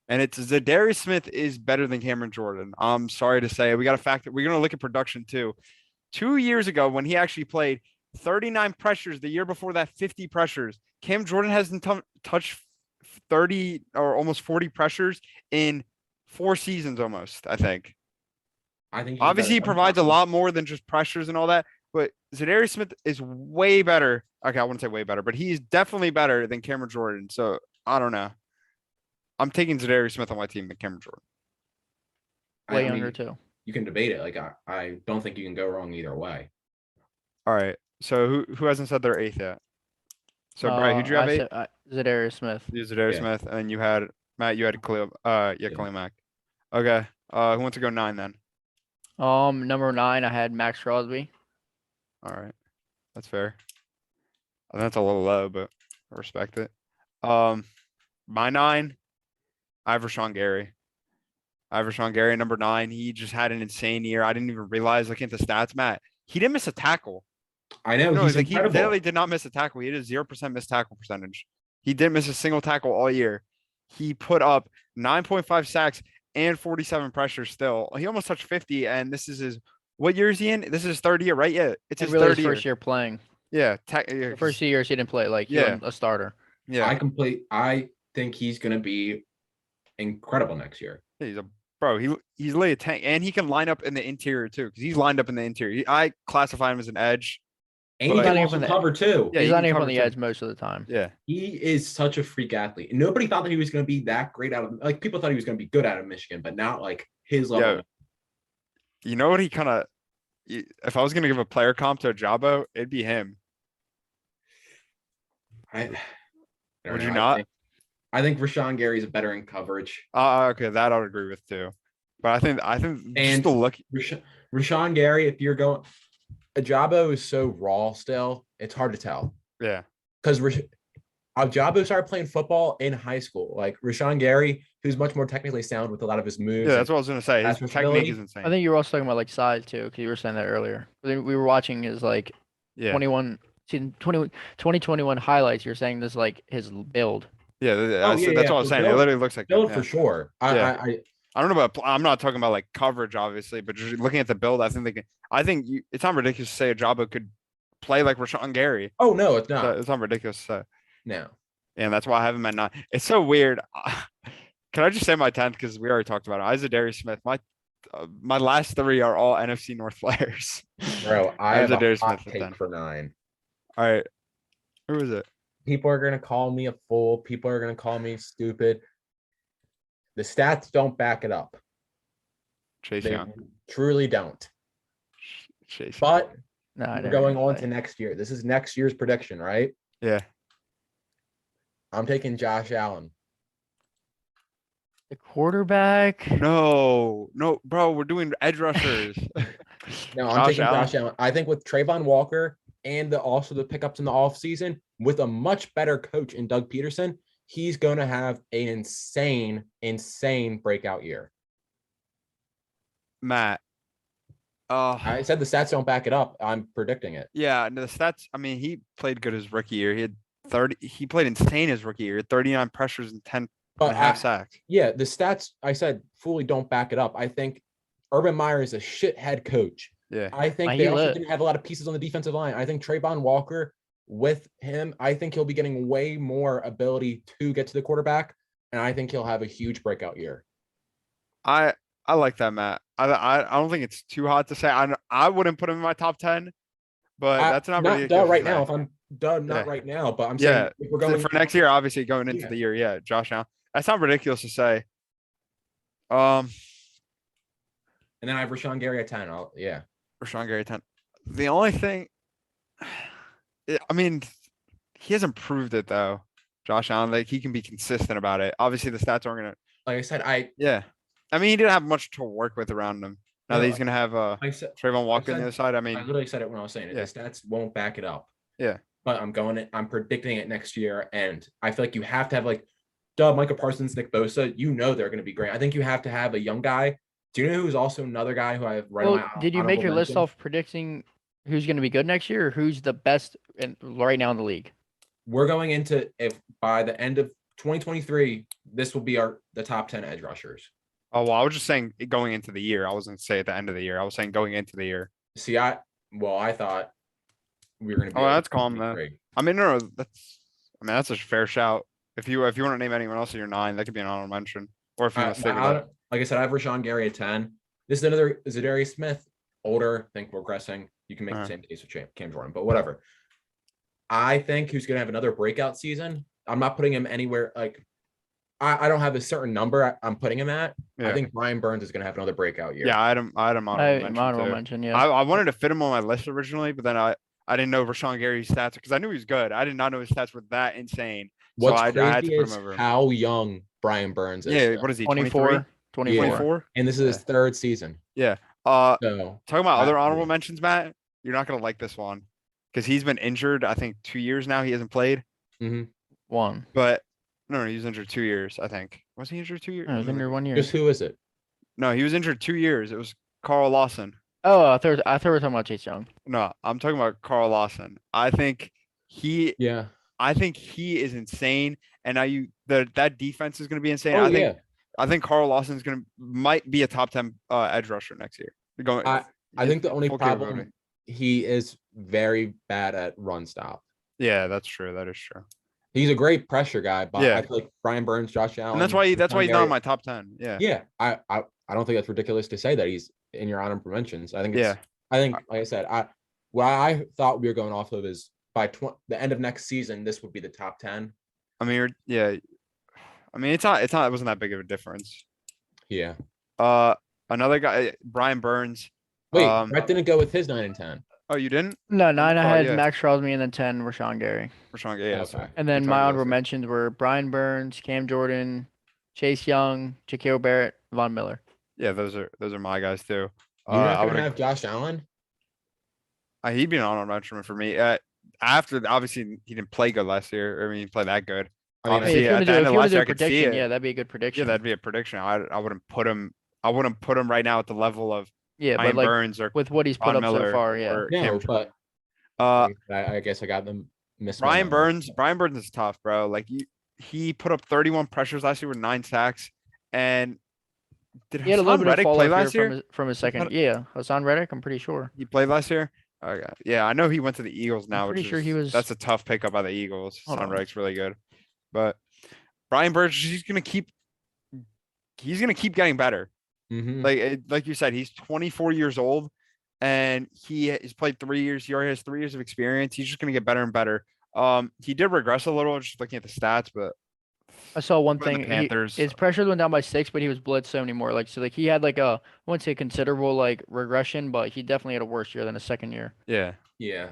[SPEAKER 2] And it's Za'Darius Smith is better than Cameron Jordan. I'm sorry to say, we're gonna look at production too. 2 years ago, when he actually played 39 pressures, the year before that, 50 pressures. Cam Jordan hasn't touched 30 or almost 40 pressures in 4 seasons almost, I think.
[SPEAKER 3] I think
[SPEAKER 2] Obviously, he provides a lot more than just pressures and all that, but Zadarius Smith is way better. Okay, I wouldn't say way better, but he's definitely better than Cameron Jordan. So I don't know. I'm taking Zadarius Smith on my team than Cameron Jordan.
[SPEAKER 4] Way younger too.
[SPEAKER 3] You can debate it. Like I don't think you can go wrong either way.
[SPEAKER 2] All right. So who hasn't said their eighth yet? So Brian, who'd you have eight?
[SPEAKER 4] Zadarius Smith.
[SPEAKER 2] You Zadarius
[SPEAKER 3] Yeah.
[SPEAKER 2] Smith, and you had Matt. You had Khalil. Khalil Mack. Okay. Who wants to go 9 then?
[SPEAKER 4] Number 9, I had Max Crosby.
[SPEAKER 2] All right, that's fair. I think that's a little low, but I respect it. My 9, I have Rashawn Gary. Number 9. He just had an insane year. I didn't even realize looking at the stats, Matt. He didn't miss a tackle.
[SPEAKER 3] I know
[SPEAKER 2] No,
[SPEAKER 3] he's
[SPEAKER 2] like he
[SPEAKER 3] incredible.
[SPEAKER 2] literally did not miss a tackle. He had a 0% missed tackle percentage. He didn't miss a single tackle all year. He put up 9.5 sacks and 47 pressures still. He almost touched 50, and this is his what year is he in? This is his 3rd year, right? Yeah, it's his
[SPEAKER 4] really
[SPEAKER 2] third
[SPEAKER 4] his
[SPEAKER 2] year.
[SPEAKER 4] first year playing.
[SPEAKER 2] Yeah,
[SPEAKER 4] The first 2 years he didn't play. Like, he
[SPEAKER 2] Yeah.
[SPEAKER 4] wasn't a starter.
[SPEAKER 2] yeah.
[SPEAKER 3] I think he's gonna be incredible next year.
[SPEAKER 2] He's a bro. He's literally a tank, and he can line up in the interior too, because he's lined up in the interior. I classify him as an edge.
[SPEAKER 3] And he
[SPEAKER 2] But-
[SPEAKER 3] can
[SPEAKER 4] Not
[SPEAKER 3] also
[SPEAKER 4] even the-
[SPEAKER 3] cover too.
[SPEAKER 2] Yeah,
[SPEAKER 4] He's
[SPEAKER 2] he
[SPEAKER 4] not
[SPEAKER 2] can
[SPEAKER 4] even
[SPEAKER 2] cover
[SPEAKER 4] on the
[SPEAKER 2] too.
[SPEAKER 4] edge most of the time.
[SPEAKER 2] Yeah,
[SPEAKER 3] He is such a freak athlete. And nobody thought that he was going to be that great out of like people thought he was going to be good out of Michigan, but not like his level.
[SPEAKER 2] Yeah. You know what? He kind of. If I was gonna give a player comp to a Jabo, it'd be him.
[SPEAKER 3] I don't
[SPEAKER 2] Would
[SPEAKER 3] know.
[SPEAKER 2] you not?
[SPEAKER 3] I think Rashawn Gary's better in coverage.
[SPEAKER 2] Okay, that I would agree with too. But I think just
[SPEAKER 3] And-
[SPEAKER 2] the look.
[SPEAKER 3] Rashawn Gary, if you're going, Ajabo is so raw still, it's hard to tell.
[SPEAKER 2] Yeah,
[SPEAKER 3] Because Ajabo started playing football in high school. Like Rashawn Gary, who's much more technically sound with a lot of his moves.
[SPEAKER 2] yeah, that's what I was gonna say. His
[SPEAKER 3] That's
[SPEAKER 2] technique
[SPEAKER 3] ability.
[SPEAKER 2] is insane.
[SPEAKER 4] I think you were also talking about like size too, because you were saying that earlier. We were watching his like
[SPEAKER 2] yeah,
[SPEAKER 4] 2021 highlights. You're saying this like his build.
[SPEAKER 2] yeah. That's what I was
[SPEAKER 3] for
[SPEAKER 2] saying. It
[SPEAKER 3] build-
[SPEAKER 2] literally looks like him,
[SPEAKER 3] build
[SPEAKER 2] yeah.
[SPEAKER 3] for sure.
[SPEAKER 2] Yeah.
[SPEAKER 3] I
[SPEAKER 2] I don't know about. I'm not talking about like coverage, obviously, but just looking at the build, I think they can. I think it's not ridiculous to say Ajabo could play like Rashawn Gary.
[SPEAKER 3] oh no, it's not.
[SPEAKER 2] It's not ridiculous to say.
[SPEAKER 3] No.
[SPEAKER 2] And that's why I have him at 9. It's so weird. Can I just say my 10th because we already talked about it? I Zadarius Smith. My last 3 are all NFC North players.
[SPEAKER 3] Bro, I
[SPEAKER 2] have
[SPEAKER 3] have a
[SPEAKER 2] Zadarius
[SPEAKER 3] hot
[SPEAKER 2] Smith at
[SPEAKER 3] take
[SPEAKER 2] 10.
[SPEAKER 3] for 9.
[SPEAKER 2] All right, who is it?
[SPEAKER 3] People are gonna call me a fool. People are gonna call me stupid. The stats don't back it up.
[SPEAKER 2] Chase
[SPEAKER 3] They
[SPEAKER 2] Young.
[SPEAKER 3] truly don't.
[SPEAKER 2] Chase.
[SPEAKER 3] But
[SPEAKER 4] No, I
[SPEAKER 3] we're
[SPEAKER 4] didn't
[SPEAKER 3] going
[SPEAKER 4] even
[SPEAKER 3] on
[SPEAKER 4] play.
[SPEAKER 3] to next year. This is next year's prediction, right?
[SPEAKER 2] Yeah.
[SPEAKER 3] I'm taking Josh Allen.
[SPEAKER 4] The quarterback.
[SPEAKER 2] No, bro, we're doing edge rushers.
[SPEAKER 3] No, I'm
[SPEAKER 2] Josh
[SPEAKER 3] taking
[SPEAKER 2] Allen?
[SPEAKER 3] Josh Allen. I think with Trayvon Walker and also the pickups in the offseason, with a much better coach in Doug Peterson, he's going to have an insane breakout year.
[SPEAKER 2] Matt.
[SPEAKER 3] I said the stats don't back it up. I'm predicting it.
[SPEAKER 2] Yeah, the stats. I mean, he played good his rookie year. He had 30. He played insane his rookie year. 39 pressures and 10 and
[SPEAKER 3] But
[SPEAKER 2] a half sacks.
[SPEAKER 3] yeah, the stats I said fully don't back it up. I think Urban Meyer is a shit head coach.
[SPEAKER 2] Yeah.
[SPEAKER 3] I think
[SPEAKER 4] He
[SPEAKER 3] they also
[SPEAKER 4] lit.
[SPEAKER 3] didn't have a lot of pieces on the defensive line. I think Trayvon Walker with him, I think he'll be getting way more ability to get to the quarterback, and I think he'll have a huge breakout year.
[SPEAKER 2] I like that, Matt. I don't think it's too hot to say. I wouldn't put him in my top 10, but that's not
[SPEAKER 3] not
[SPEAKER 2] ridiculous to
[SPEAKER 3] right
[SPEAKER 2] say.
[SPEAKER 3] now. If I'm done, not
[SPEAKER 2] Yeah.
[SPEAKER 3] right now, but I'm
[SPEAKER 2] Yeah,
[SPEAKER 3] saying if we're going
[SPEAKER 2] for next year, obviously going into
[SPEAKER 3] Yeah.
[SPEAKER 2] the year. Yeah, Josh Allen. That's not ridiculous to say. Um,
[SPEAKER 3] and then I have Rashawn Gary at 10. Yeah.
[SPEAKER 2] Rashawn Gary 10. The only thing, I mean, he hasn't proved it though. Josh Allen, like he can be consistent about it. Obviously, the stats aren't gonna.
[SPEAKER 3] Like I said,
[SPEAKER 2] Yeah, I mean, he didn't have much to work with around him. Now that
[SPEAKER 3] No,
[SPEAKER 2] he's gonna have Trayvon Walker on the
[SPEAKER 3] said-
[SPEAKER 2] other side. I
[SPEAKER 3] I
[SPEAKER 2] mean,
[SPEAKER 3] literally said it when I was saying it.
[SPEAKER 2] Yeah.
[SPEAKER 3] The stats won't back it up.
[SPEAKER 2] Yeah.
[SPEAKER 3] But I'm predicting it next year. And I feel like you have to have like Michael Parsons, Nick Bosa, they're going to be great. I think you have to have a young guy. Do you know who's also another guy who I have right on
[SPEAKER 4] Well,
[SPEAKER 3] my
[SPEAKER 4] did you make
[SPEAKER 3] honorable
[SPEAKER 4] your list
[SPEAKER 3] mention?
[SPEAKER 4] off predicting who's going to be good next year, or who's the best right now in the league?
[SPEAKER 3] We're going into, if by the end of 2023, this will be the top 10 edge rushers.
[SPEAKER 2] oh well, I was just saying going into the year. I wasn't say at the end of the year. I was saying going into the year.
[SPEAKER 3] See, I thought we were going to be.
[SPEAKER 2] Oh,
[SPEAKER 3] at
[SPEAKER 2] that's calm, though.
[SPEAKER 3] 2023.
[SPEAKER 2] I mean, no, that's a fair shout. If you want to name anyone else in your 9, that could be an honorable mention. Or if you want to stick with it.
[SPEAKER 3] Like I said, I have Rashawn Gary at 10. This is another Zadarius Smith, older, I think regressing. You can make the same case with Cam Jordan, but whatever. I think who's going to have another breakout season. I'm not putting him anywhere like I don't have a certain number I'm putting him at.
[SPEAKER 2] Yeah.
[SPEAKER 3] I think Brian Burns is going to have another breakout year.
[SPEAKER 2] Yeah, I had him
[SPEAKER 4] Honorable mention, yeah.
[SPEAKER 2] I wanted to fit him on my list originally, but then I didn't know Rashawn Gary's stats because I knew he was good. I did not know his stats were that insane.
[SPEAKER 3] What's
[SPEAKER 2] so I had to
[SPEAKER 3] crazy
[SPEAKER 2] put
[SPEAKER 3] is
[SPEAKER 2] him over him.
[SPEAKER 3] how young Brian Burns is.
[SPEAKER 2] Yeah, what is he?
[SPEAKER 4] 24.
[SPEAKER 2] 24?
[SPEAKER 3] And this is his third season.
[SPEAKER 2] Yeah.
[SPEAKER 3] So
[SPEAKER 2] Talking about other
[SPEAKER 3] I-
[SPEAKER 2] honorable mentions, Matt, you're not gonna like this one because he's been injured. I think 2 years now. He hasn't played,
[SPEAKER 4] One.
[SPEAKER 2] but no, he was injured 2 years. I think was he injured 2 years?
[SPEAKER 4] No, it was under 1 year.
[SPEAKER 3] just who is it?
[SPEAKER 2] No, he was injured 2 years. It was Carl Lawson.
[SPEAKER 4] Oh, I thought we were talking about Chase Young.
[SPEAKER 2] No, I'm talking about Carl Lawson. I think he is insane. And now that defense is going to be insane. I think Carl Lawson is might be a top 10 edge rusher next year.
[SPEAKER 3] I think the only
[SPEAKER 2] full
[SPEAKER 3] problem
[SPEAKER 2] capability.
[SPEAKER 3] he is very bad at run stop.
[SPEAKER 2] Yeah, that's true. That is true.
[SPEAKER 3] He's a great pressure guy, but
[SPEAKER 2] Yeah.
[SPEAKER 3] I feel like Brian Burns, Josh Allen.
[SPEAKER 2] And that's why he's not in
[SPEAKER 3] Gary-
[SPEAKER 2] my top 10. Yeah.
[SPEAKER 3] Yeah, I don't think that's ridiculous to say that he's in your honorable mentions. I think
[SPEAKER 2] Yeah.
[SPEAKER 3] like I said, what I thought we were going off of is by the end of next season, this would be the top 10.
[SPEAKER 2] I mean, yeah. I mean, it's not. It wasn't that big of a difference.
[SPEAKER 3] Yeah.
[SPEAKER 2] Another guy, Brian Burns.
[SPEAKER 3] Wait, Brett didn't go with his 9 and 10.
[SPEAKER 2] Oh, you didn't?
[SPEAKER 4] No, 9 I had
[SPEAKER 2] yeah.
[SPEAKER 4] Max Crosby and then 10 Rashawn Gary.
[SPEAKER 2] Rashawn Gary. Yeah,
[SPEAKER 3] Okay.
[SPEAKER 4] And then
[SPEAKER 2] We
[SPEAKER 4] my
[SPEAKER 2] talked about
[SPEAKER 4] honorable
[SPEAKER 2] this.
[SPEAKER 4] mentions were Brian Burns, Cam Jordan, Chase Young, Shaquille Barrett, Von Miller.
[SPEAKER 2] Yeah, those are my guys too.
[SPEAKER 3] You're not
[SPEAKER 2] I
[SPEAKER 3] gonna
[SPEAKER 2] would
[SPEAKER 3] have Josh Allen?
[SPEAKER 2] he'd be an honorable mention for me. After obviously he didn't play good last year. I mean, he played that good.
[SPEAKER 3] I mean,
[SPEAKER 2] Obviously,
[SPEAKER 4] Hey, if you
[SPEAKER 2] at
[SPEAKER 4] want
[SPEAKER 2] the
[SPEAKER 4] to
[SPEAKER 2] end
[SPEAKER 4] do,
[SPEAKER 2] of
[SPEAKER 4] if you want
[SPEAKER 2] last
[SPEAKER 4] to do
[SPEAKER 2] year,
[SPEAKER 4] a
[SPEAKER 2] I could see
[SPEAKER 4] prediction,
[SPEAKER 2] it.
[SPEAKER 4] yeah, that'd be a good
[SPEAKER 2] Yeah,
[SPEAKER 4] prediction.
[SPEAKER 2] that'd be a prediction. I wouldn't put him. I wouldn't put him right now at the level of
[SPEAKER 4] Yeah,
[SPEAKER 2] Brian
[SPEAKER 4] but like
[SPEAKER 2] Burns or
[SPEAKER 4] with what he's put
[SPEAKER 2] Von
[SPEAKER 4] up so
[SPEAKER 2] Miller
[SPEAKER 4] far, yeah.
[SPEAKER 2] or
[SPEAKER 3] no,
[SPEAKER 2] Cam
[SPEAKER 3] but I guess I got them missed.
[SPEAKER 2] Brian Burns is tough, bro. Like he put up 31 pressures last year with 9 sacks, and did
[SPEAKER 4] He had a little
[SPEAKER 2] Hassan
[SPEAKER 4] bit of
[SPEAKER 2] Reddick
[SPEAKER 4] fall
[SPEAKER 2] play
[SPEAKER 4] off
[SPEAKER 2] last
[SPEAKER 4] here
[SPEAKER 2] year?
[SPEAKER 4] from his second. Yeah, Hassan Reddick, I'm pretty sure.
[SPEAKER 2] He played last year. Okay. Yeah, I know he went to the Eagles now.
[SPEAKER 4] pretty
[SPEAKER 2] which
[SPEAKER 4] sure he was-
[SPEAKER 2] That's a tough pickup by the Eagles.
[SPEAKER 4] Hold
[SPEAKER 2] Hassan
[SPEAKER 4] on.
[SPEAKER 2] Reddick's really good, but Brian Burns, he's gonna keep getting better.
[SPEAKER 3] Mhm.
[SPEAKER 2] Like you said, he's 24 years old, and he has played 3 years. He already has 3 years of experience. He's just gonna get better and better. He did regress a little just looking at the stats, but
[SPEAKER 4] I saw one
[SPEAKER 2] But the
[SPEAKER 4] thing.
[SPEAKER 2] Panthers-
[SPEAKER 4] His pressures went down by 6, but he was blitzed so many more. Like so, like he had like I wouldn't say considerable like regression, but he definitely had a worse year than his second year.
[SPEAKER 2] yeah,
[SPEAKER 3] Yeah.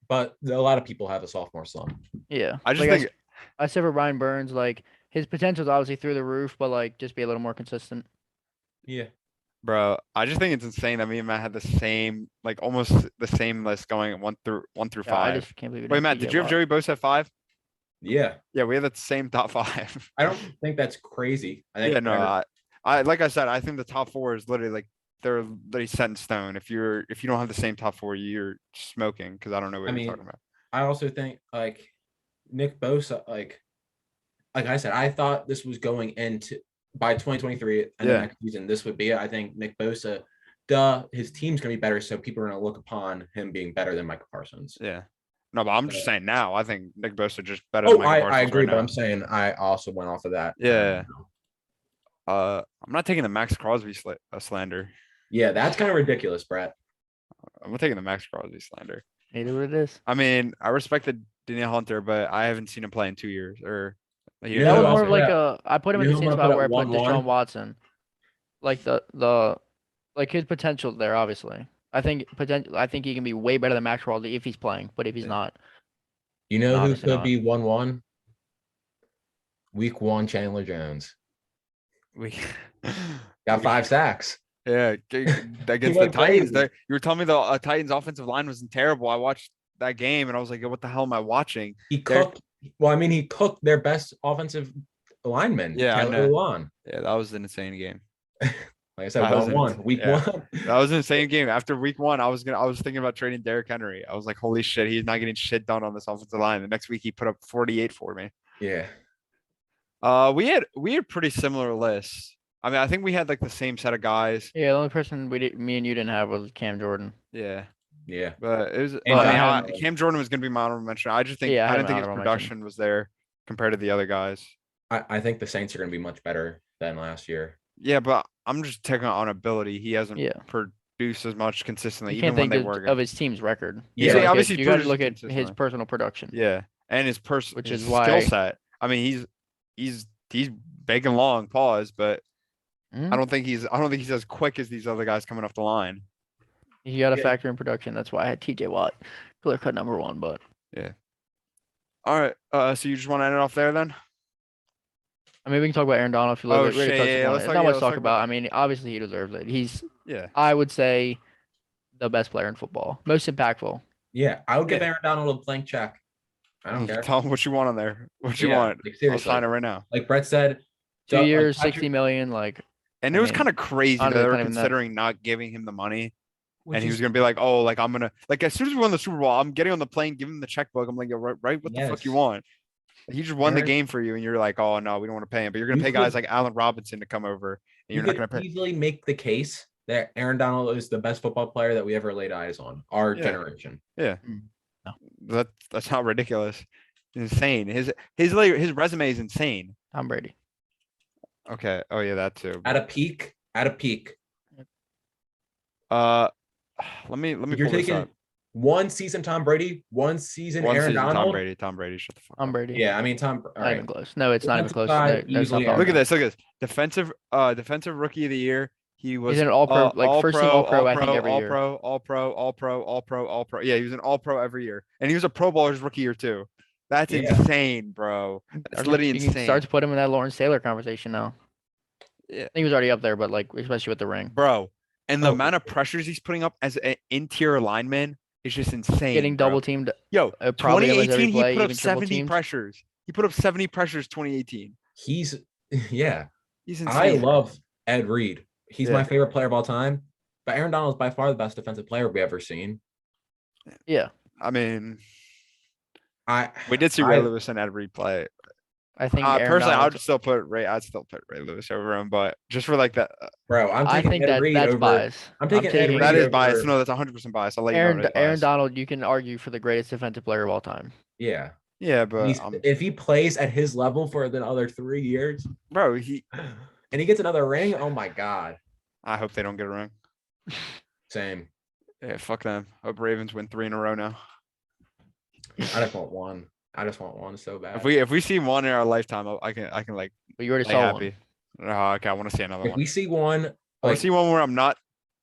[SPEAKER 3] But a lot of people have a sophomore slump.
[SPEAKER 4] Yeah,
[SPEAKER 2] I just
[SPEAKER 4] like,
[SPEAKER 2] think
[SPEAKER 4] I said for Brian Burns, like his potential is obviously through the roof, but like just be a little more consistent.
[SPEAKER 3] Yeah.
[SPEAKER 2] Bro, I just think it's insane that me and Matt had the same, like almost the same list going 1 through
[SPEAKER 4] Yeah,
[SPEAKER 2] 5.
[SPEAKER 4] I just can't believe. we
[SPEAKER 2] Wait,
[SPEAKER 4] didn't
[SPEAKER 2] Matt,
[SPEAKER 4] see
[SPEAKER 2] did
[SPEAKER 4] it
[SPEAKER 2] you have
[SPEAKER 4] live.
[SPEAKER 2] Joey Bosa at 5?
[SPEAKER 3] Yeah.
[SPEAKER 2] Yeah, we had the same top 5.
[SPEAKER 3] I don't think that's crazy. I think
[SPEAKER 2] Yeah, no, I like I said, I think the top 4 is literally like they're literally set in stone. If you don't have the same top 4, you're smoking because I don't know what
[SPEAKER 3] I
[SPEAKER 2] you're
[SPEAKER 3] mean,
[SPEAKER 2] talking about.
[SPEAKER 3] I also think like Nick Bosa, like I said, I thought this was going into by 2023 and
[SPEAKER 2] Yeah.
[SPEAKER 3] the next season, this would be it. I think Nick Bosa, his team's gonna be better, so people are gonna look upon him being better than Michael Parsons.
[SPEAKER 2] Yeah. No, but I'm just saying now, I think Nick Bosa just better
[SPEAKER 3] Oh,
[SPEAKER 2] than Michael
[SPEAKER 3] I
[SPEAKER 2] Parsons
[SPEAKER 3] agree,
[SPEAKER 2] right
[SPEAKER 3] but
[SPEAKER 2] now.
[SPEAKER 3] I'm saying I also went off of that.
[SPEAKER 2] Yeah. I'm not taking the Max Crosby slander.
[SPEAKER 3] Yeah, that's kind of ridiculous, Brett.
[SPEAKER 2] I'm taking the Max Crosby slander.
[SPEAKER 4] It is what it is.
[SPEAKER 2] I mean, I respected Danielle Hunter, but I haven't seen him play in 2 years or a year.
[SPEAKER 3] You
[SPEAKER 4] That
[SPEAKER 3] know
[SPEAKER 4] was
[SPEAKER 3] what
[SPEAKER 4] more
[SPEAKER 3] else
[SPEAKER 4] of like
[SPEAKER 3] I
[SPEAKER 4] I put him in
[SPEAKER 3] you
[SPEAKER 4] the
[SPEAKER 3] know
[SPEAKER 4] same
[SPEAKER 3] who I'm
[SPEAKER 4] spot
[SPEAKER 3] gonna
[SPEAKER 4] where I
[SPEAKER 3] put
[SPEAKER 4] put
[SPEAKER 3] at 1-1?
[SPEAKER 4] Deshaun Watson. Like like his potential there, obviously. I think he can be way better than Max Crosby if he's playing, but if he's
[SPEAKER 2] Yeah.
[SPEAKER 4] not,
[SPEAKER 3] You know who
[SPEAKER 4] Obviously
[SPEAKER 3] could
[SPEAKER 4] not.
[SPEAKER 3] be 1-1? Week 1 Chandler Jones.
[SPEAKER 2] We
[SPEAKER 3] Got 5 sacks.
[SPEAKER 2] yeah, against the
[SPEAKER 3] went
[SPEAKER 2] Titans.
[SPEAKER 3] crazy.
[SPEAKER 2] You were telling me the Titans offensive line wasn't terrible. I watched that game and I was like, what the hell am I watching?
[SPEAKER 3] He
[SPEAKER 2] They're-
[SPEAKER 3] cooked. Well, I mean, he cooked their best offensive lineman.
[SPEAKER 2] Yeah, I
[SPEAKER 3] Taylor
[SPEAKER 2] know.
[SPEAKER 3] Lewan.
[SPEAKER 2] Yeah, that was an insane game.
[SPEAKER 3] Like I said,
[SPEAKER 2] That was
[SPEAKER 3] 1-1. Week
[SPEAKER 2] yeah.
[SPEAKER 3] 1.
[SPEAKER 2] That was an insane game. After week 1, I was thinking about trading Derrick Henry. I was like, holy shit, he's not getting shit done on this offensive line. The next week he put up 48 for me.
[SPEAKER 3] Yeah.
[SPEAKER 2] We had pretty similar lists. I mean, I think we had like the same set of guys.
[SPEAKER 4] yeah, the only person me and you didn't have was Cam Jordan.
[SPEAKER 2] Yeah.
[SPEAKER 3] Yeah.
[SPEAKER 2] But it was
[SPEAKER 3] And
[SPEAKER 2] I mean,
[SPEAKER 3] I had-
[SPEAKER 2] Cam Jordan was gonna be my honorable mention. I just think
[SPEAKER 4] Yeah, I
[SPEAKER 2] I
[SPEAKER 4] had
[SPEAKER 2] didn't
[SPEAKER 4] an
[SPEAKER 2] think his
[SPEAKER 4] honorable mention.
[SPEAKER 2] production was there. compared to the other guys.
[SPEAKER 3] I think the Saints are going to be much better than last year.
[SPEAKER 2] Yeah, but I'm just taking on ability. He hasn't
[SPEAKER 4] Yeah.
[SPEAKER 2] produced as much consistently,
[SPEAKER 4] You
[SPEAKER 2] even
[SPEAKER 4] can't
[SPEAKER 2] when
[SPEAKER 4] think
[SPEAKER 2] they were
[SPEAKER 4] of
[SPEAKER 2] good.
[SPEAKER 4] his team's record.
[SPEAKER 3] Yeah,
[SPEAKER 4] You gotta
[SPEAKER 2] obviously
[SPEAKER 4] you got to
[SPEAKER 2] produced
[SPEAKER 4] look at his
[SPEAKER 2] consistently.
[SPEAKER 4] personal production.
[SPEAKER 2] Yeah, and his
[SPEAKER 4] Which
[SPEAKER 2] his
[SPEAKER 4] is
[SPEAKER 2] skill
[SPEAKER 4] why-
[SPEAKER 2] set. I mean, he's big and long, pause, but
[SPEAKER 4] Mhm.
[SPEAKER 2] I don't think he's as quick as these other guys coming off the line.
[SPEAKER 4] You got to
[SPEAKER 3] Yeah.
[SPEAKER 4] factor in production. That's why I had TJ Watt, clear cut number 1. But
[SPEAKER 2] All right, so you just want to end it off there then?
[SPEAKER 4] I mean, we can talk about Aaron Donald if you
[SPEAKER 2] Oh,
[SPEAKER 4] like.
[SPEAKER 2] shit, yeah, let's
[SPEAKER 4] There's
[SPEAKER 2] talk-
[SPEAKER 4] not
[SPEAKER 2] yeah,
[SPEAKER 4] much
[SPEAKER 2] let's
[SPEAKER 4] to talk
[SPEAKER 2] talk
[SPEAKER 4] about.
[SPEAKER 2] about-
[SPEAKER 4] I mean, obviously he deserves it. He's,
[SPEAKER 2] Yeah.
[SPEAKER 4] I would say, the best player in football, most impactful.
[SPEAKER 3] Yeah, I would give
[SPEAKER 2] Yeah.
[SPEAKER 3] Aaron Donald a blank check. I don't care.
[SPEAKER 2] Tell him what you want on there. What you
[SPEAKER 3] Yeah,
[SPEAKER 2] want.
[SPEAKER 3] like,
[SPEAKER 2] I'll
[SPEAKER 3] seriously.
[SPEAKER 2] sign it right now.
[SPEAKER 3] Like Brett said,
[SPEAKER 4] 2
[SPEAKER 3] like,
[SPEAKER 4] years,
[SPEAKER 3] Patrick-
[SPEAKER 4] 60 million. Like,
[SPEAKER 2] And
[SPEAKER 4] I
[SPEAKER 2] it was
[SPEAKER 4] mean,
[SPEAKER 2] kind of crazy that
[SPEAKER 4] honestly,
[SPEAKER 2] they
[SPEAKER 4] it's
[SPEAKER 2] were
[SPEAKER 4] not even that.
[SPEAKER 2] considering not giving him the money.
[SPEAKER 3] which
[SPEAKER 2] And he was
[SPEAKER 3] is-
[SPEAKER 2] gonna be like, "Oh, like I'm gonna like as soon as we won the Super Bowl, I'm getting on the plane, give him the checkbook." I'm like, "Yo, right, what the fuck you
[SPEAKER 3] Yes.
[SPEAKER 2] want?" He just won the
[SPEAKER 3] Aaron-
[SPEAKER 2] game for you, and you're like, "Oh no, we don't want to pay him." But you're gonna
[SPEAKER 3] You
[SPEAKER 2] pay guys
[SPEAKER 3] could-
[SPEAKER 2] like Allen Robinson to come over, and
[SPEAKER 3] you
[SPEAKER 2] you're not
[SPEAKER 3] could
[SPEAKER 2] gonna pay.
[SPEAKER 3] easily make the case that Aaron Donald is the best football player that we ever laid eyes on, our
[SPEAKER 2] Yeah.
[SPEAKER 3] generation.
[SPEAKER 2] That's not ridiculous. It's insane. His resume is insane.
[SPEAKER 4] Tom Brady.
[SPEAKER 2] Okay. Oh yeah, that too.
[SPEAKER 3] At a peak,
[SPEAKER 2] Let me
[SPEAKER 3] you're
[SPEAKER 2] pull this
[SPEAKER 3] taking
[SPEAKER 2] up.
[SPEAKER 3] one season Tom Brady, one season
[SPEAKER 2] One
[SPEAKER 3] Aaron
[SPEAKER 2] season,
[SPEAKER 3] Donald.
[SPEAKER 2] Tom Brady, shut the fuck
[SPEAKER 4] Tom
[SPEAKER 2] up.
[SPEAKER 4] Brady.
[SPEAKER 3] Yeah, I mean Tom. All
[SPEAKER 4] Not even
[SPEAKER 3] right.
[SPEAKER 4] close. No, it's not even
[SPEAKER 3] Defensive
[SPEAKER 4] close.
[SPEAKER 3] side,
[SPEAKER 4] There- there's
[SPEAKER 3] easily
[SPEAKER 4] no
[SPEAKER 3] on
[SPEAKER 2] Look at
[SPEAKER 3] that.
[SPEAKER 2] this. Look at this. Defensive rookie of the year. He was
[SPEAKER 4] an all-pro, like, first team all-pro, I think, every year.
[SPEAKER 2] All pro. Yeah, he was an all pro every year. And he was a Pro Bowler his rookie year too. That's
[SPEAKER 3] Yeah.
[SPEAKER 2] insane, bro. That's literally
[SPEAKER 4] You can
[SPEAKER 2] insane.
[SPEAKER 4] start to put him in that Lawrence Taylor conversation now.
[SPEAKER 2] Yeah.
[SPEAKER 4] I think he was already up there, but like especially with the ring,
[SPEAKER 2] Bro. And the
[SPEAKER 3] Oh.
[SPEAKER 2] amount of pressures he's putting up as an interior lineman is just insane.
[SPEAKER 4] getting
[SPEAKER 2] bro.
[SPEAKER 4] double teamed.
[SPEAKER 2] Yo,
[SPEAKER 4] probably almost every
[SPEAKER 2] 2018,
[SPEAKER 4] play,
[SPEAKER 2] he put up
[SPEAKER 4] even triple
[SPEAKER 2] 70
[SPEAKER 4] teamed.
[SPEAKER 2] pressures. He put up 70 pressures 2018.
[SPEAKER 3] He's yeah.
[SPEAKER 2] He's
[SPEAKER 3] I
[SPEAKER 2] insane.
[SPEAKER 3] love Ed Reed. He's
[SPEAKER 2] Yeah.
[SPEAKER 3] my favorite player of all time. But Aaron Donald is by far the best defensive player we ever seen.
[SPEAKER 4] Yeah,
[SPEAKER 2] I mean,
[SPEAKER 3] I
[SPEAKER 2] we did see Ray
[SPEAKER 3] I-
[SPEAKER 2] Lewis and Ed Reed play.
[SPEAKER 4] I think Aaron
[SPEAKER 2] Personally,
[SPEAKER 4] Donald's-
[SPEAKER 2] I'd still put Ray Lewis over him, but just for like that,
[SPEAKER 3] bro, I'm
[SPEAKER 4] I
[SPEAKER 3] taking
[SPEAKER 4] think
[SPEAKER 3] Ed
[SPEAKER 4] that
[SPEAKER 3] Reed
[SPEAKER 4] that's
[SPEAKER 3] over.
[SPEAKER 4] bias.
[SPEAKER 3] I'm taking Ed Reed
[SPEAKER 2] that is
[SPEAKER 3] over-
[SPEAKER 2] biased. No, that's 100% biased. I'll let you know.
[SPEAKER 4] Aaron
[SPEAKER 2] it is
[SPEAKER 4] Aaron
[SPEAKER 2] biased.
[SPEAKER 4] Donald, you can argue for the greatest defensive player of all time.
[SPEAKER 3] Yeah.
[SPEAKER 2] Yeah, but
[SPEAKER 3] If he plays at his level for another 3 years
[SPEAKER 2] bro,
[SPEAKER 3] and he gets another ring, oh my god.
[SPEAKER 2] I hope they don't get a ring.
[SPEAKER 3] Same.
[SPEAKER 2] Yeah, fuck them. Hope Ravens win 3 in a row now.
[SPEAKER 3] I just want one so bad.
[SPEAKER 2] If we see one in our lifetime, I can like
[SPEAKER 4] But you already
[SPEAKER 2] play
[SPEAKER 4] saw
[SPEAKER 2] happy.
[SPEAKER 4] one.
[SPEAKER 2] Oh, okay, I want to see another
[SPEAKER 3] If
[SPEAKER 2] one.
[SPEAKER 3] we see one,
[SPEAKER 2] I want
[SPEAKER 3] like,
[SPEAKER 2] to see one where I'm not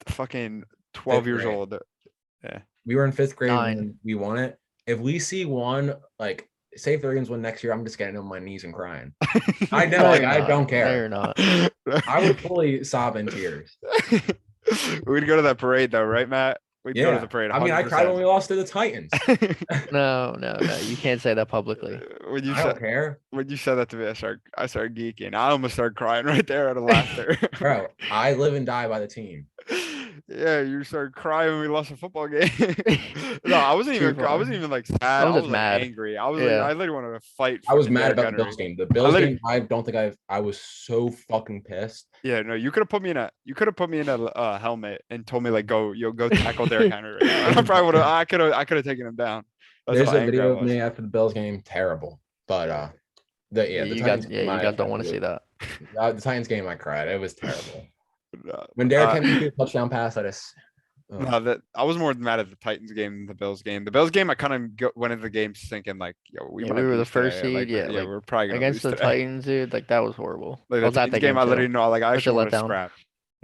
[SPEAKER 2] fucking 12
[SPEAKER 3] Fifth
[SPEAKER 2] years
[SPEAKER 3] grade.
[SPEAKER 2] old.
[SPEAKER 3] we were in 5th grade
[SPEAKER 4] Nine.
[SPEAKER 3] when we won it. If we see one, like, say if the Ravens win next year, I'm just getting on my knees and crying. I know,
[SPEAKER 4] No,
[SPEAKER 3] like,
[SPEAKER 4] you're
[SPEAKER 3] I
[SPEAKER 4] not.
[SPEAKER 3] don't
[SPEAKER 4] No,
[SPEAKER 3] care.
[SPEAKER 4] you're not.
[SPEAKER 3] I would fully sob in tears.
[SPEAKER 2] We'd go to that parade though, right, Matt? We'd go to
[SPEAKER 3] Yeah.
[SPEAKER 2] the parade.
[SPEAKER 3] I mean, I cried when we
[SPEAKER 2] 100%.
[SPEAKER 3] lost to the Titans.
[SPEAKER 4] No, you can't say that publicly.
[SPEAKER 2] when you
[SPEAKER 3] I don't
[SPEAKER 2] said
[SPEAKER 3] care.
[SPEAKER 2] when you said that to me, I started geeking. I almost started crying right there out of laughter.
[SPEAKER 3] Bro, I live and die by the team.
[SPEAKER 2] Yeah, you started crying when we lost a football game. No, I wasn't
[SPEAKER 4] Too
[SPEAKER 2] even. I wasn't
[SPEAKER 4] far.
[SPEAKER 2] even like sad. I
[SPEAKER 4] was
[SPEAKER 2] was
[SPEAKER 4] just
[SPEAKER 2] like,
[SPEAKER 4] mad.
[SPEAKER 2] angry. I was
[SPEAKER 4] Yeah.
[SPEAKER 2] like, I literally wanted to fight.
[SPEAKER 3] I was
[SPEAKER 2] fucking
[SPEAKER 3] mad
[SPEAKER 2] Derrick
[SPEAKER 3] about the
[SPEAKER 2] Henry.
[SPEAKER 3] Bills game. The Bills
[SPEAKER 2] literally-
[SPEAKER 3] game, I don't think I was so fucking pissed.
[SPEAKER 2] Yeah, no, you could have put me in a helmet and told me like go tackle Derrick Henry. Right now. I probably would have. I could have taken him down. That's
[SPEAKER 3] There's
[SPEAKER 2] how
[SPEAKER 3] a
[SPEAKER 2] angry I
[SPEAKER 3] video of
[SPEAKER 2] was.
[SPEAKER 3] me after the Bills game, terrible. But the
[SPEAKER 4] You
[SPEAKER 3] Titans
[SPEAKER 4] guys,
[SPEAKER 3] game,
[SPEAKER 4] you guys don't want to see that.
[SPEAKER 3] the Titans game, I cried. It was terrible.
[SPEAKER 2] No,
[SPEAKER 3] When Derrick
[SPEAKER 2] Uh,
[SPEAKER 3] Henry threw a touchdown pass,
[SPEAKER 2] No, that I was more mad at the Titans game than the Bills game. The Bills game, I kind of went into the game thinking like, "Yo, we
[SPEAKER 4] Yeah,
[SPEAKER 2] might
[SPEAKER 4] we were the
[SPEAKER 2] lose
[SPEAKER 4] first
[SPEAKER 2] today."
[SPEAKER 4] seed, yeah, like,
[SPEAKER 2] we're probably gonna
[SPEAKER 4] Against
[SPEAKER 2] lose
[SPEAKER 4] the
[SPEAKER 2] today.
[SPEAKER 4] Titans, dude, like that was horrible.
[SPEAKER 2] Like
[SPEAKER 4] I
[SPEAKER 2] the
[SPEAKER 4] was at
[SPEAKER 2] Titans
[SPEAKER 4] that
[SPEAKER 2] game, I
[SPEAKER 4] too.
[SPEAKER 2] literally know. Like I
[SPEAKER 4] Such a
[SPEAKER 2] actually want to
[SPEAKER 4] letdown.
[SPEAKER 2] scrap.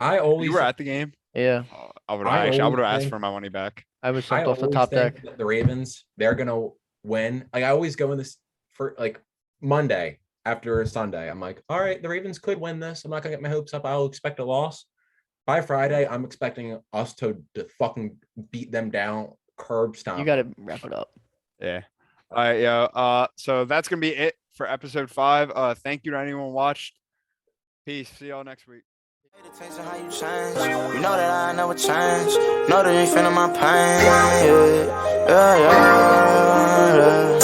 [SPEAKER 3] I always
[SPEAKER 2] You were at the game.
[SPEAKER 4] Yeah,
[SPEAKER 2] I would
[SPEAKER 3] I
[SPEAKER 2] have
[SPEAKER 3] always
[SPEAKER 2] asked
[SPEAKER 3] think-
[SPEAKER 2] for my money back.
[SPEAKER 4] I was
[SPEAKER 3] I
[SPEAKER 4] jumped off the
[SPEAKER 3] always
[SPEAKER 4] top
[SPEAKER 3] think
[SPEAKER 4] deck.
[SPEAKER 3] that the Ravens, they're gonna win. Like I always go in this for like Monday after Sunday. I'm like, all right, the Ravens could win this. I'm not gonna get my hopes up. I'll expect a loss. By Friday, I'm expecting us to fucking beat them down, curb stomp.
[SPEAKER 4] You got to wrap it up.
[SPEAKER 2] Yeah. All right, yeah. So that's gonna be it for episode 5. Thank you to anyone who watched. Peace. See y'all next week.
[SPEAKER 1] Pay attention how you change. You know that I never change. Know that you feeling my pain. Yeah.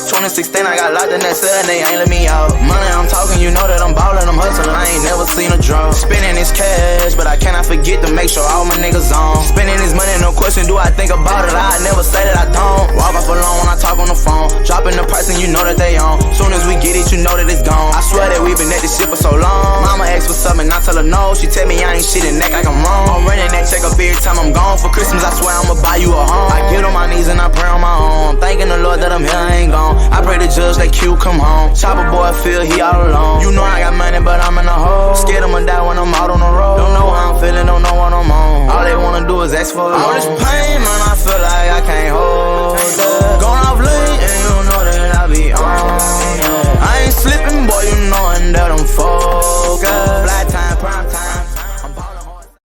[SPEAKER 1] 2016, I got locked in that cell and they ain't let me out. Money I'm talking, you know that I'm ballin', I'm hustlin', I ain't never seen a drum. Spending this cash, but I cannot forget to make sure all my niggas on. Spending this money, no question, do I think about it? I never say that I don't. Walk off alone when I talk on the phone. Dropping the price and you know that they on. Soon as we get it, you know that it's gone. I swear that we been at this shit for so long. Mama asks what's up and I tell her no. She tell me I ain't shit and act like I'm wrong. I'm running that check up every time I'm gone. For Christmas, I swear I'ma buy you a home. I get on my knees and I pray on my own. Thanking the Lord that I'm here, I ain't gone. I pray the judge that Q come home. Chopper boy feel he all alone. You know I got money, but I'm in a hole. Scared I'ma die when I'm all